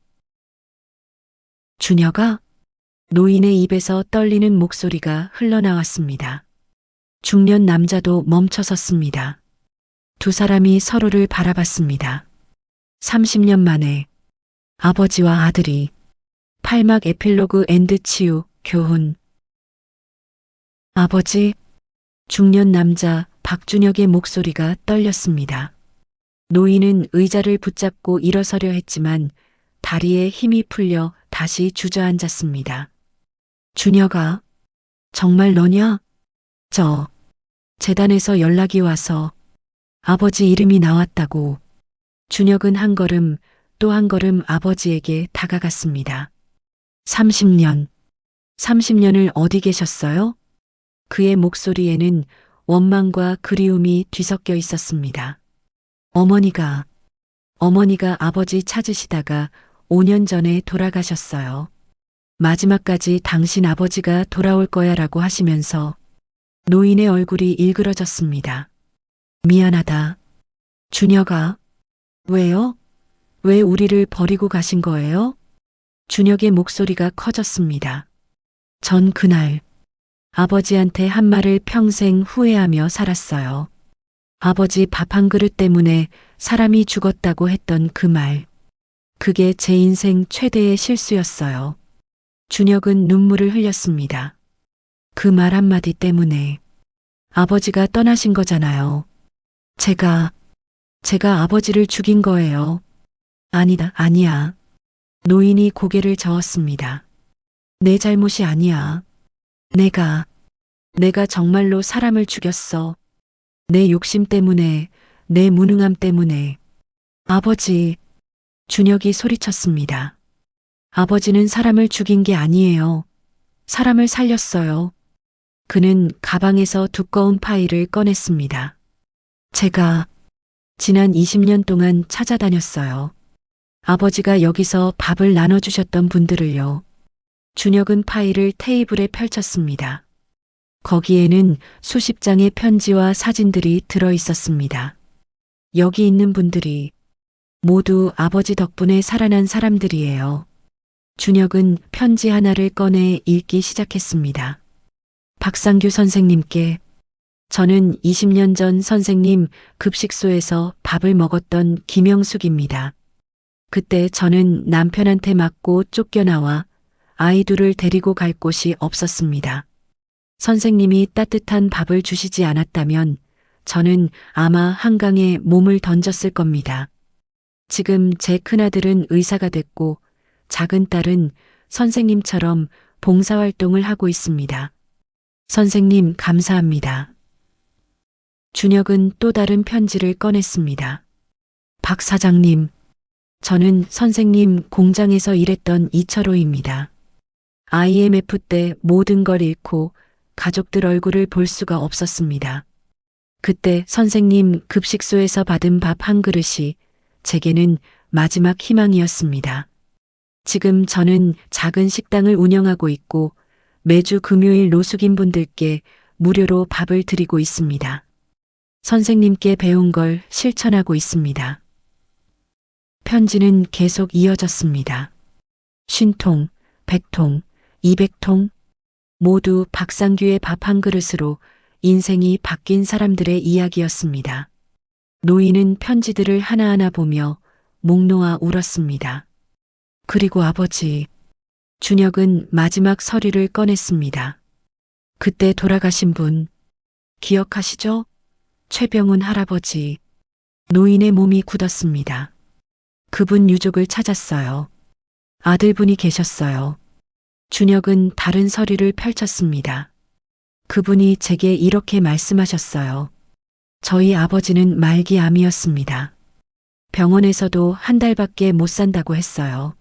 준혁아? 노인의 입에서 떨리는 목소리가 흘러나왔습니다. 중년 남자도 멈춰섰습니다. 두 사람이 서로를 바라봤습니다. 30년 만에 아버지와 아들이 팔막 에필로그 엔드 치유 교훈. 아버지, 중년 남자 박준혁의 목소리가 떨렸습니다. 노인은 의자를 붙잡고 일어서려 했지만 다리에 힘이 풀려 다시 주저앉았습니다. 준혁아, 정말 너냐? 저 재단에서 연락이 와서 아버지 이름이 나왔다고. 준혁은 한 걸음 또 한 걸음 아버지에게 다가갔습니다. 30년을 어디 계셨어요? 그의 목소리에는 원망과 그리움이 뒤섞여 있었습니다. 어머니가 아버지 찾으시다가 5년 전에 돌아가셨어요. 마지막까지 당신 아버지가 돌아올 거야 라고 하시면서 노인의 얼굴이 일그러졌습니다. 미안하다. 준혁아. 왜요? 왜 우리를 버리고 가신 거예요? 준혁의 목소리가 커졌습니다. 전 그날 아버지한테 한 말을 평생 후회하며 살았어요. 아버지 밥 한 그릇 때문에 사람이 죽었다고 했던 그 말. 그게 제 인생 최대의 실수였어요. 준혁은 눈물을 흘렸습니다. 그 말 한마디 때문에 아버지가 떠나신 거잖아요. 제가 아버지를 죽인 거예요. 아니야. 노인이 고개를 저었습니다. 내 잘못이 아니야. 내가 정말로 사람을 죽였어. 내 욕심 때문에, 내 무능함 때문에. 아버지, 준혁이 소리쳤습니다. 아버지는 사람을 죽인 게 아니에요. 사람을 살렸어요. 그는 가방에서 두꺼운 파일을 꺼냈습니다. 제가 지난 20년 동안 찾아다녔어요. 아버지가 여기서 밥을 나눠주셨던 분들을요. 준혁은 파일을 테이블에 펼쳤습니다. 거기에는 수십 장의 편지와 사진들이 들어 있었습니다. 여기 있는 분들이 모두 아버지 덕분에 살아난 사람들이에요. 준혁은 편지 하나를 꺼내 읽기 시작했습니다. 박상규 선생님께. 저는 20년 전 선생님 급식소에서 밥을 먹었던 김영숙입니다. 그때 저는 남편한테 맞고 쫓겨나와 아이 둘을 데리고 갈 곳이 없었습니다. 선생님이 따뜻한 밥을 주시지 않았다면 저는 아마 한강에 몸을 던졌을 겁니다. 지금 제 큰아들은 의사가 됐고 작은 딸은 선생님처럼 봉사활동을 하고 있습니다. 선생님 감사합니다. 준혁은 또 다른 편지를 꺼냈습니다. 박 사장님, 저는 선생님 공장에서 일했던 이철호입니다. IMF 때 모든 걸 잃고 가족들 얼굴을 볼 수가 없었습니다. 그때 선생님 급식소에서 받은 밥 한 그릇이 제게는 마지막 희망이었습니다. 지금 저는 작은 식당을 운영하고 있고 매주 금요일 노숙인분들께 무료로 밥을 드리고 있습니다. 선생님께 배운 걸 실천하고 있습니다. 편지는 계속 이어졌습니다. 50통, 100통, 200통, 모두 박상규의 밥 한 그릇으로 인생이 바뀐 사람들의 이야기였습니다. 노인은 편지들을 하나하나 보며 목 놓아 울었습니다. 그리고 아버지, 준혁은 마지막 서류를 꺼냈습니다. 그때 돌아가신 분, 기억하시죠? 최병훈 할아버지. 노인의 몸이 굳었습니다. 그분 유족을 찾았어요. 아들분이 계셨어요. 준혁은 다른 서류를 펼쳤습니다. 그분이 제게 이렇게 말씀하셨어요. 저희 아버지는 말기암이었습니다. 병원에서도 한 달밖에 못 산다고 했어요.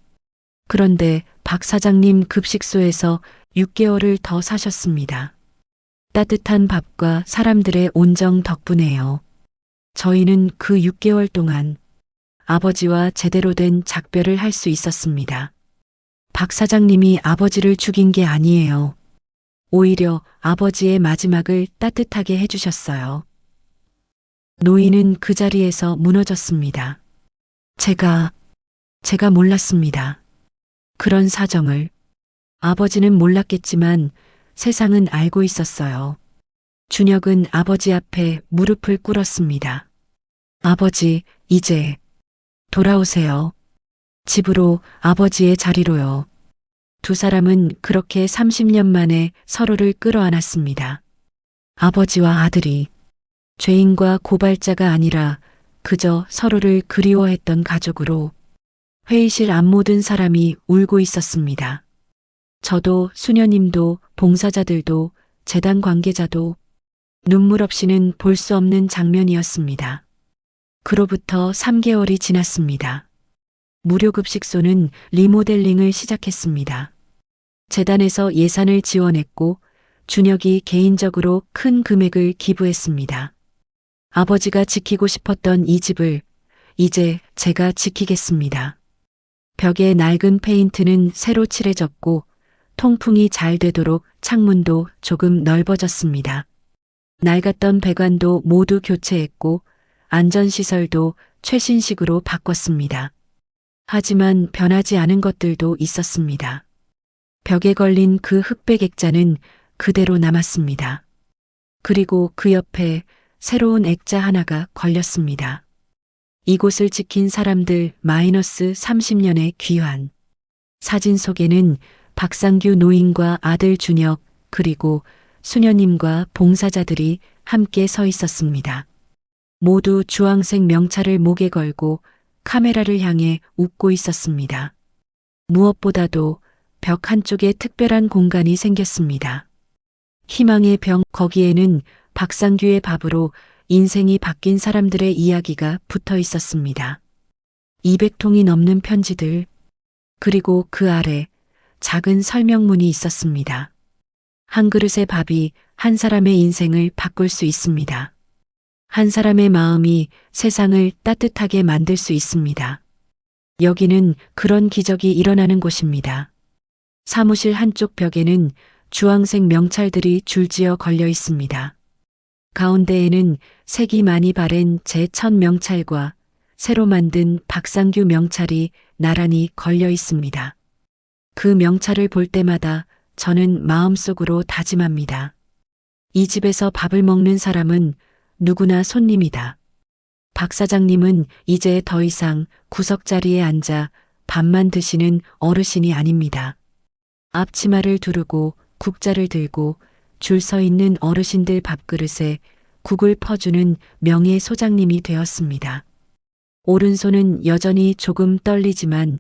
그런데 박 사장님 급식소에서 6개월을 더 사셨습니다. 따뜻한 밥과 사람들의 온정 덕분에요. 저희는 그 6개월 동안 아버지와 제대로 된 작별을 할 수 있었습니다. 박 사장님이 아버지를 죽인 게 아니에요. 오히려 아버지의 마지막을 따뜻하게 해주셨어요. 노인은 그 자리에서 무너졌습니다. 제가 몰랐습니다. 그런 사정을. 아버지는 몰랐겠지만 세상은 알고 있었어요. 준혁은 아버지 앞에 무릎을 꿇었습니다. 아버지, 이제 돌아오세요. 집으로, 아버지의 자리로요. 두 사람은 그렇게 30년 만에 서로를 끌어안았습니다. 아버지와 아들이 죄인과 고발자가 아니라 그저 서로를 그리워했던 가족으로. 회의실 앞 모든 사람이 울고 있었습니다. 저도 수녀님도 봉사자들도 재단 관계자도 눈물 없이는 볼 수 없는 장면이었습니다. 그로부터 3개월이 지났습니다. 무료급식소는 리모델링을 시작했습니다. 재단에서 예산을 지원했고 준혁이 개인적으로 큰 금액을 기부했습니다. 아버지가 지키고 싶었던 이 집을 이제 제가 지키겠습니다. 벽에 낡은 페인트는 새로 칠해졌고 통풍이 잘 되도록 창문도 조금 넓어졌습니다. 낡았던 배관도 모두 교체했고 안전시설도 최신식으로 바꿨습니다. 하지만 변하지 않은 것들도 있었습니다. 벽에 걸린 그 흑백 액자는 그대로 남았습니다. 그리고 그 옆에 새로운 액자 하나가 걸렸습니다. 이곳을 지킨 사람들 -30년의 귀환. 사진 속에는 박상규 노인과 아들 준혁 그리고 수녀님과 봉사자들이 함께 서 있었습니다. 모두 주황색 명찰을 목에 걸고 카메라를 향해 웃고 있었습니다. 무엇보다도 벽 한쪽에 특별한 공간이 생겼습니다. 희망의 벽, 거기에는 박상규의 밥으로 인생이 바뀐 사람들의 이야기가 붙어 있었습니다. 200통이 넘는 편지들, 그리고 그 아래 작은 설명문이 있었습니다. 한 그릇의 밥이 한 사람의 인생을 바꿀 수 있습니다. 한 사람의 마음이 세상을 따뜻하게 만들 수 있습니다. 여기는 그런 기적이 일어나는 곳입니다. 사무실 한쪽 벽에는 주황색 명찰들이 줄지어 걸려 있습니다. 가운데에는 색이 많이 바랜 제1000 명찰과 새로 만든 박상규 명찰이 나란히 걸려 있습니다. 그 명찰을 볼 때마다 저는 마음속으로 다짐합니다. 이 집에서 밥을 먹는 사람은 누구나 손님이다. 박 사장님은 이제 더 이상 구석자리에 앉아 밥만 드시는 어르신이 아닙니다. 앞치마를 두르고 국자를 들고 줄 서 있는 어르신들 밥그릇에 국을 퍼주는 명예 소장님이 되었습니다. 오른손은 여전히 조금 떨리지만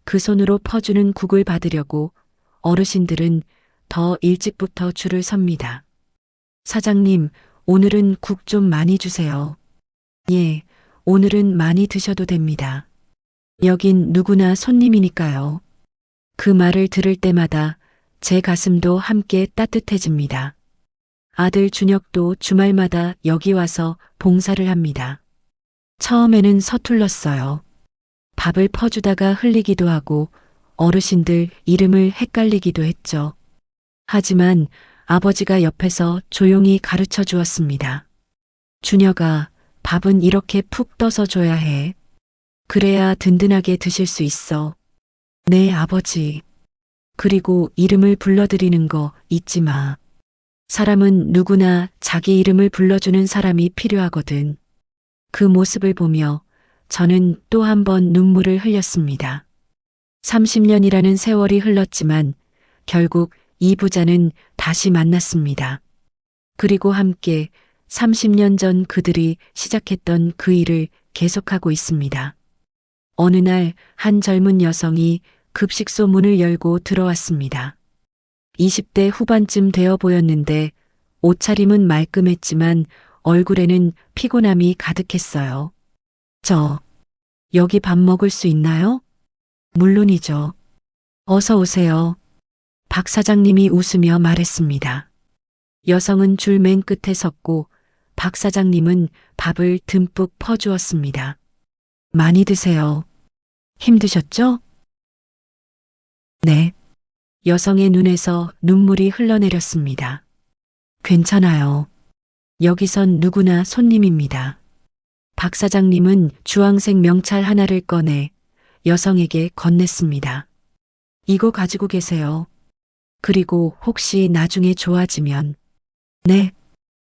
그 손으로 퍼주는 국을 받으려고 어르신들은 더 일찍부터 줄을 섭니다. 사장님, 오늘은 국 좀 많이 주세요. 예, 오늘은 많이 드셔도 됩니다. 여긴 누구나 손님이니까요. 그 말을 들을 때마다 제 가슴도 함께 따뜻해집니다. 아들 준혁도 주말마다 여기 와서 봉사를 합니다. 처음에는 서툴렀어요. 밥을 퍼주다가 흘리기도 하고 어르신들 이름을 헷갈리기도 했죠. 하지만 아버지가 옆에서 조용히 가르쳐 주었습니다. 준혁아, 밥은 이렇게 푹 떠서 줘야 해. 그래야 든든하게 드실 수 있어. 네, 아버지. 그리고 이름을 불러드리는 거 잊지 마. 사람은 누구나 자기 이름을 불러주는 사람이 필요하거든. 그 모습을 보며 저는 또 한 번 눈물을 흘렸습니다. 30년이라는 세월이 흘렀지만 결국 이 부자는 다시 만났습니다. 그리고 함께 30년 전 그들이 시작했던 그 일을 계속하고 있습니다. 어느 날 한 젊은 여성이 급식소 문을 열고 들어왔습니다. 20대 후반쯤 되어 보였는데 옷차림은 말끔했지만 얼굴에는 피곤함이 가득했어요. 여기 밥 먹을 수 있나요? 물론이죠. 어서 오세요. 박 사장님이 웃으며 말했습니다. 여성은 줄 맨 끝에 섰고 박 사장님은 밥을 듬뿍 퍼주었습니다. 많이 드세요. 힘드셨죠? 네. 여성의 눈에서 눈물이 흘러내렸습니다. 괜찮아요. 여기선 누구나 손님입니다. 박 사장님은 주황색 명찰 하나를 꺼내 여성에게 건넸습니다. 이거 가지고 계세요. 그리고 혹시 나중에 좋아지면, 네,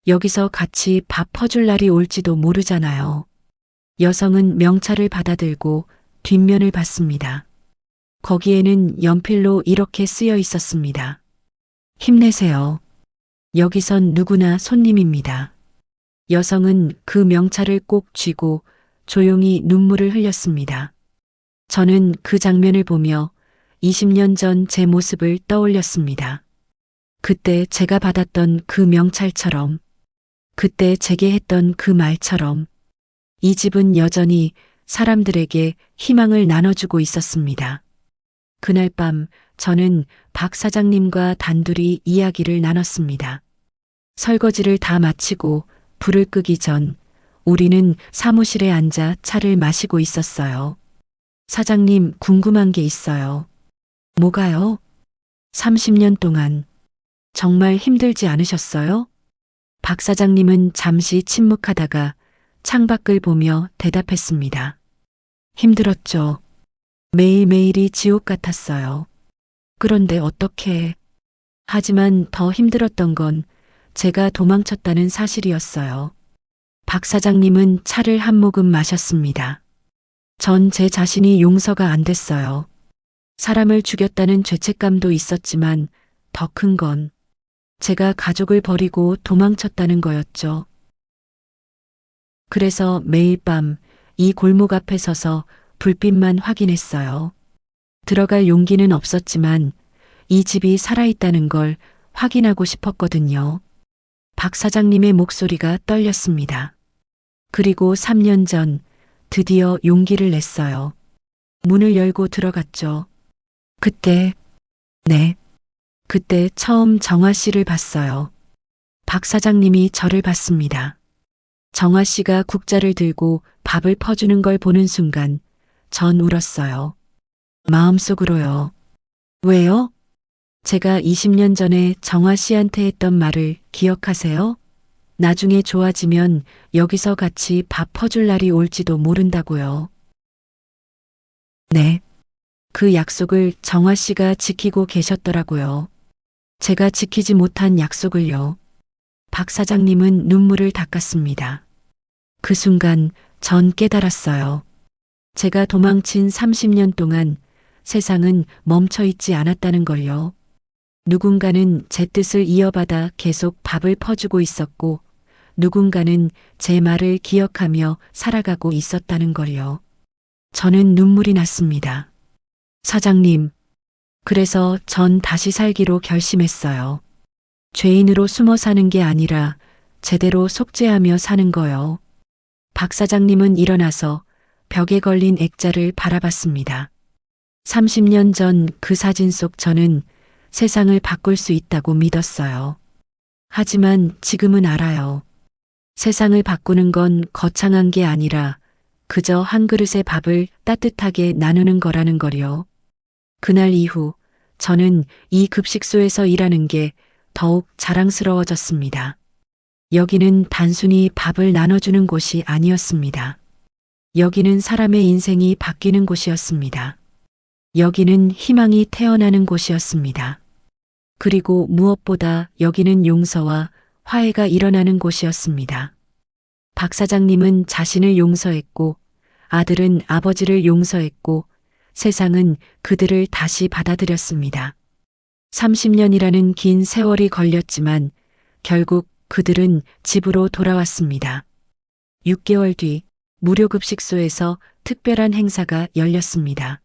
여기서 같이 밥 퍼줄 날이 올지도 모르잖아요. 여성은 명찰을 받아들고 뒷면을 봤습니다. 거기에는 연필로 이렇게 쓰여 있었습니다. 힘내세요. 여기선 누구나 손님입니다. 여성은 그 명찰을 꼭 쥐고 조용히 눈물을 흘렸습니다. 저는 그 장면을 보며 20년 전 제 모습을 떠올렸습니다. 그때 제가 받았던 그 명찰처럼, 그때 제게 했던 그 말처럼, 이 집은 여전히 사람들에게 희망을 나눠주고 있었습니다. 그날 밤 저는 박 사장님과 단둘이 이야기를 나눴습니다. 설거지를 다 마치고 불을 끄기 전 우리는 사무실에 앉아 차를 마시고 있었어요. 사장님, 궁금한 게 있어요. 뭐가요? 30년 동안 정말 힘들지 않으셨어요? 박 사장님은 잠시 침묵하다가 창밖을 보며 대답했습니다. 힘들었죠. 매일매일이 지옥 같았어요. 그런데 어떻게? 하지만 더 힘들었던 건 제가 도망쳤다는 사실이었어요. 박 사장님은 차를 한 모금 마셨습니다. 전 제 자신이 용서가 안 됐어요. 사람을 죽였다는 죄책감도 있었지만 더 큰 건 제가 가족을 버리고 도망쳤다는 거였죠. 그래서 매일 밤 이 골목 앞에 서서 불빛만 확인했어요. 들어갈 용기는 없었지만 이 집이 살아있다는 걸 확인하고 싶었거든요. 박 사장님의 목소리가 떨렸습니다. 그리고 3년 전 드디어 용기를 냈어요. 문을 열고 들어갔죠. 그때, 네, 그때 처음 정화 씨를 봤어요. 박 사장님이 저를 봤습니다. 정화 씨가 국자를 들고 밥을 퍼주는 걸 보는 순간 전 울었어요. 마음속으로요. 왜요? 제가 20년 전에 정화 씨한테 했던 말을 기억하세요? 나중에 좋아지면 여기서 같이 밥 퍼줄 날이 올지도 모른다고요. 네. 그 약속을 정화 씨가 지키고 계셨더라고요. 제가 지키지 못한 약속을요. 박 사장님은 눈물을 닦았습니다. 그 순간 전 깨달았어요. 제가 도망친 30년 동안 세상은 멈춰 있지 않았다는 걸요. 누군가는 제 뜻을 이어받아 계속 밥을 퍼주고 있었고, 누군가는 제 말을 기억하며 살아가고 있었다는 걸요. 저는 눈물이 났습니다. 사장님, 그래서 전 다시 살기로 결심했어요. 죄인으로 숨어 사는 게 아니라 제대로 속죄하며 사는 거요. 박 사장님은 일어나서 벽에 걸린 액자를 바라봤습니다. 30년 전 그 사진 속 저는 세상을 바꿀 수 있다고 믿었어요. 하지만 지금은 알아요. 세상을 바꾸는 건 거창한 게 아니라 그저 한 그릇의 밥을 따뜻하게 나누는 거라는 거요. 그날 이후 저는 이 급식소에서 일하는 게 더욱 자랑스러워졌습니다. 여기는 단순히 밥을 나눠주는 곳이 아니었습니다. 여기는 사람의 인생이 바뀌는 곳이었습니다. 여기는 희망이 태어나는 곳이었습니다. 그리고 무엇보다 여기는 용서와 화해가 일어나는 곳이었습니다. 박 사장님은 자신을 용서했고, 아들은 아버지를 용서했고, 세상은 그들을 다시 받아들였습니다. 30년이라는 긴 세월이 걸렸지만 결국 그들은 집으로 돌아왔습니다. 6개월 뒤 무료급식소에서 특별한 행사가 열렸습니다.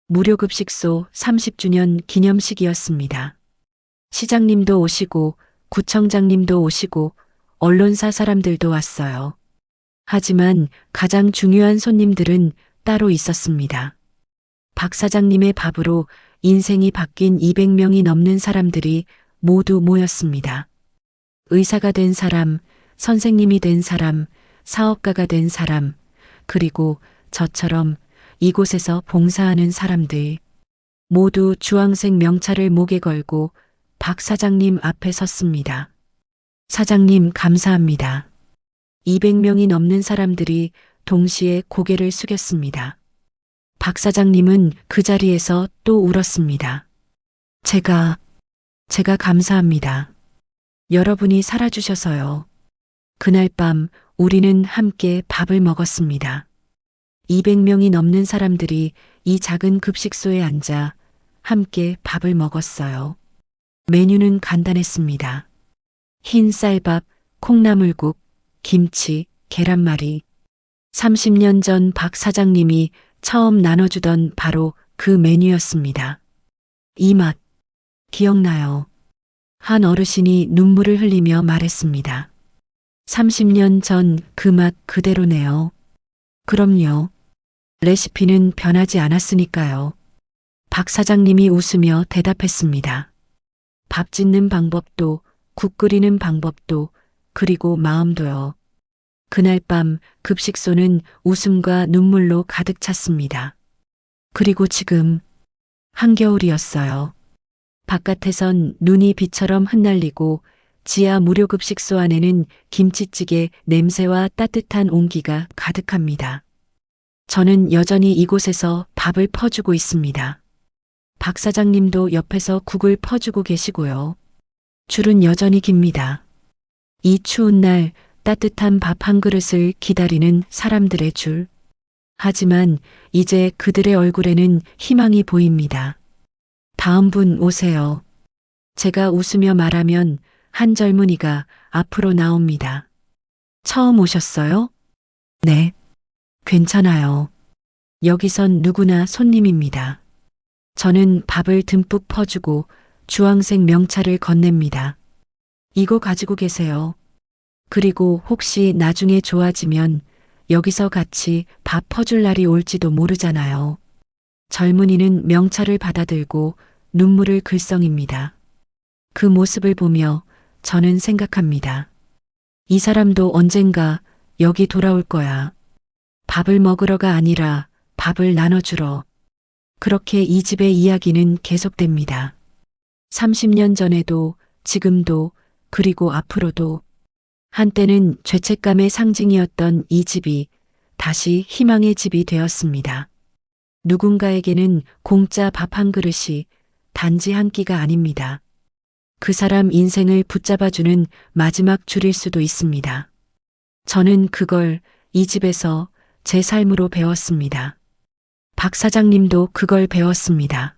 무료급식소 30주년 기념식이었습니다. 시장님도 오시고 구청장님도 오시고 언론사 사람들도 왔어요. 하지만 가장 중요한 손님들은 따로 있었습니다. 박 사장님의 밥으로 인생이 바뀐 200명이 넘는 사람들이 모두 모였습니다. 의사가 된 사람, 선생님이 된 사람, 사업가가 된 사람, 그리고 저처럼 이곳에서 봉사하는 사람들. 모두 주황색 명찰을 목에 걸고 박 사장님 앞에 섰습니다. 사장님 감사합니다. 200명이 넘는 사람들이 동시에 고개를 숙였습니다. 박 사장님은 그 자리에서 또 울었습니다. 제가 감사합니다. 여러분이 살아주셔서요. 그날 밤 우리는 함께 밥을 먹었습니다. 200명이 넘는 사람들이 이 작은 급식소에 앉아 함께 밥을 먹었어요. 메뉴는 간단했습니다. 흰 쌀밥, 콩나물국, 김치, 계란말이. 30년 전 박 사장님이 처음 나눠주던 바로 그 메뉴였습니다. 이 맛, 기억나요? 한 어르신이 눈물을 흘리며 말했습니다. 30년 전 그 맛 그대로네요. 그럼요. 레시피는 변하지 않았으니까요. 박 사장님이 웃으며 대답했습니다. 밥 짓는 방법도, 국 끓이는 방법도, 그리고 마음도요. 그날 밤 급식소는 웃음과 눈물로 가득 찼습니다. 그리고 지금 한겨울이었어요. 바깥에선 눈이 비처럼 흩날리고 지하 무료급식소 안에는 김치찌개 냄새와 따뜻한 온기가 가득합니다. 저는 여전히 이곳에서 밥을 퍼주고 있습니다. 박 사장님도 옆에서 국을 퍼주고 계시고요. 줄은 여전히 깁니다. 이 추운 날 따뜻한 밥 한 그릇을 기다리는 사람들의 줄. 하지만 이제 그들의 얼굴에는 희망이 보입니다. 다음 분 오세요. 제가 웃으며 말하면 한 젊은이가 앞으로 나옵니다. 처음 오셨어요? 네. 괜찮아요. 여기선 누구나 손님입니다. 저는 밥을 듬뿍 퍼주고 주황색 명찰을 건넵니다. 이거 가지고 계세요. 그리고 혹시 나중에 좋아지면 여기서 같이 밥 퍼줄 날이 올지도 모르잖아요. 젊은이는 명찰을 받아들고 눈물을 글썽입니다. 그 모습을 보며 저는 생각합니다. 이 사람도 언젠가 여기 돌아올 거야. 밥을 먹으러가 아니라 밥을 나눠주러. 그렇게 이 집의 이야기는 계속됩니다. 30년 전에도, 지금도, 그리고 앞으로도. 한때는 죄책감의 상징이었던 이 집이 다시 희망의 집이 되었습니다. 누군가에게는 공짜 밥 한 그릇이 단지 한 끼가 아닙니다. 그 사람 인생을 붙잡아주는 마지막 줄일 수도 있습니다. 저는 그걸 이 집에서 제 삶으로 배웠습니다. 박 사장님도 그걸 배웠습니다.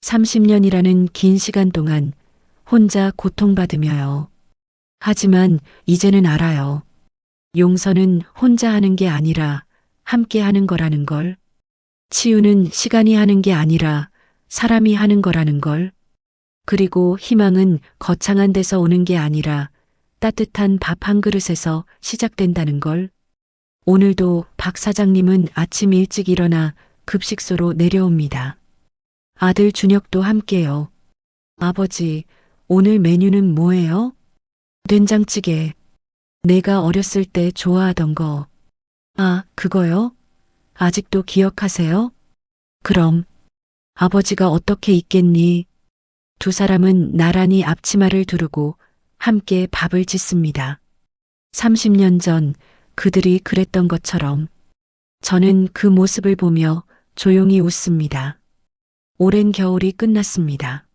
30년이라는 긴 시간 동안 혼자 고통받으며요. 하지만 이제는 알아요. 용서는 혼자 하는 게 아니라 함께 하는 거라는 걸. 치유는 시간이 하는 게 아니라 사람이 하는 거라는 걸. 그리고 희망은 거창한 데서 오는 게 아니라 따뜻한 밥 한 그릇에서 시작된다는 걸. 오늘도 박 사장님은 아침 일찍 일어나 급식소로 내려옵니다. 아들 준혁도 함께요. 아버지, 오늘 메뉴는 뭐예요? 된장찌개. 내가 어렸을 때 좋아하던 거. 아, 그거요? 아직도 기억하세요? 그럼. 아버지가 어떻게 있겠니? 두 사람은 나란히 앞치마를 두르고 함께 밥을 짓습니다. 30년 전 그들이 그랬던 것처럼. 저는 그 모습을 보며 조용히 웃습니다. 오랜 겨울이 끝났습니다.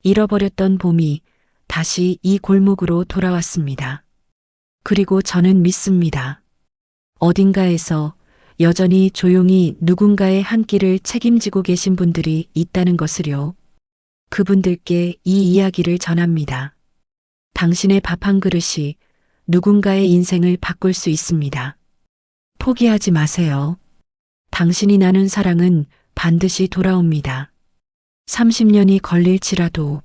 잃어버렸던 봄이 다시 이 골목으로 돌아왔습니다. 그리고 저는 믿습니다. 어딘가에서 여전히 조용히 누군가의 한 끼를 책임지고 계신 분들이 있다는 것을요. 그분들께 이 이야기를 전합니다. 당신의 밥 한 그릇이 누군가의 인생을 바꿀 수 있습니다. 포기하지 마세요. 당신이 나눈 사랑은 반드시 돌아옵니다. 30년이 걸릴지라도.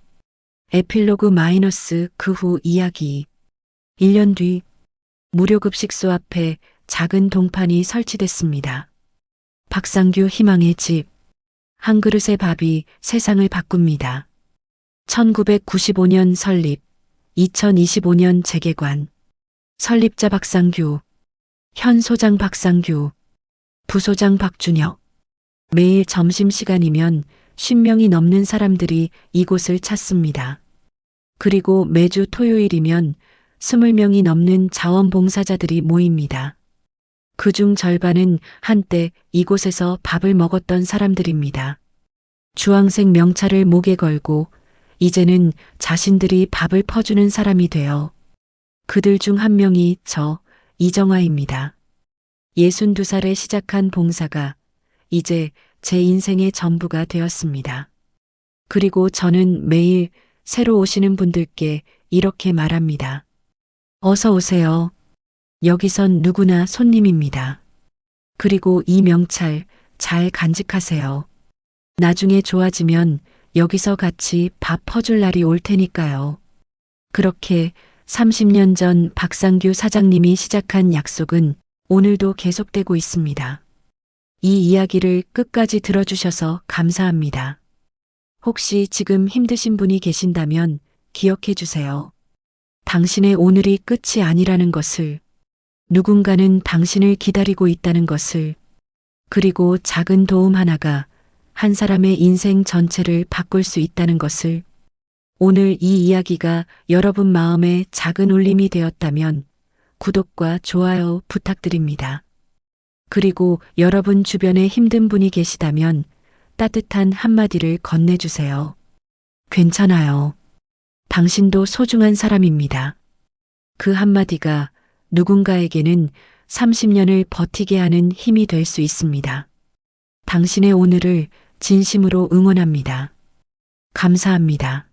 에필로그 마이너스 그 후 이야기. 1년 뒤 무료급식소 앞에 작은 동판이 설치됐습니다. 박상규 희망의 집. 한 그릇의 밥이 세상을 바꿉니다. 1995년 설립, 2025년 재개관. 설립자 박상규, 현 소장 박상규, 부소장 박준혁. 매일 점심시간이면 50명이 넘는 사람들이 이곳을 찾습니다. 그리고 매주 토요일이면 20명이 넘는 자원봉사자들이 모입니다. 그중 절반은 한때 이곳에서 밥을 먹었던 사람들입니다. 주황색 명찰을 목에 걸고 이제는 자신들이 밥을 퍼주는 사람이 되어 그들 중 한 명이 저 이정화입니다. 62살에 시작한 봉사가 이제 제 인생의 전부가 되었습니다. 그리고 저는 매일 새로 오시는 분들께 이렇게 말합니다. 어서 오세요. 여기선 누구나 손님입니다. 그리고 이 명찰 잘 간직하세요. 나중에 좋아지면 여기서 같이 밥 퍼줄 날이 올 테니까요. 그렇게 30년 전 박상규 사장님이 시작한 약속은 오늘도 계속되고 있습니다. 이 이야기를 끝까지 들어주셔서 감사합니다. 혹시 지금 힘드신 분이 계신다면 기억해 주세요. 당신의 오늘이 끝이 아니라는 것을, 누군가는 당신을 기다리고 있다는 것을, 그리고 작은 도움 하나가 한 사람의 인생 전체를 바꿀 수 있다는 것을. 오늘 이 이야기가 여러분 마음에 작은 울림이 되었다면 구독과 좋아요 부탁드립니다. 그리고 여러분 주변에 힘든 분이 계시다면 따뜻한 한마디를 건네주세요. 괜찮아요. 당신도 소중한 사람입니다. 그 한마디가 누군가에게는 30년을 버티게 하는 힘이 될 수 있습니다. 당신의 오늘을 진심으로 응원합니다. 감사합니다.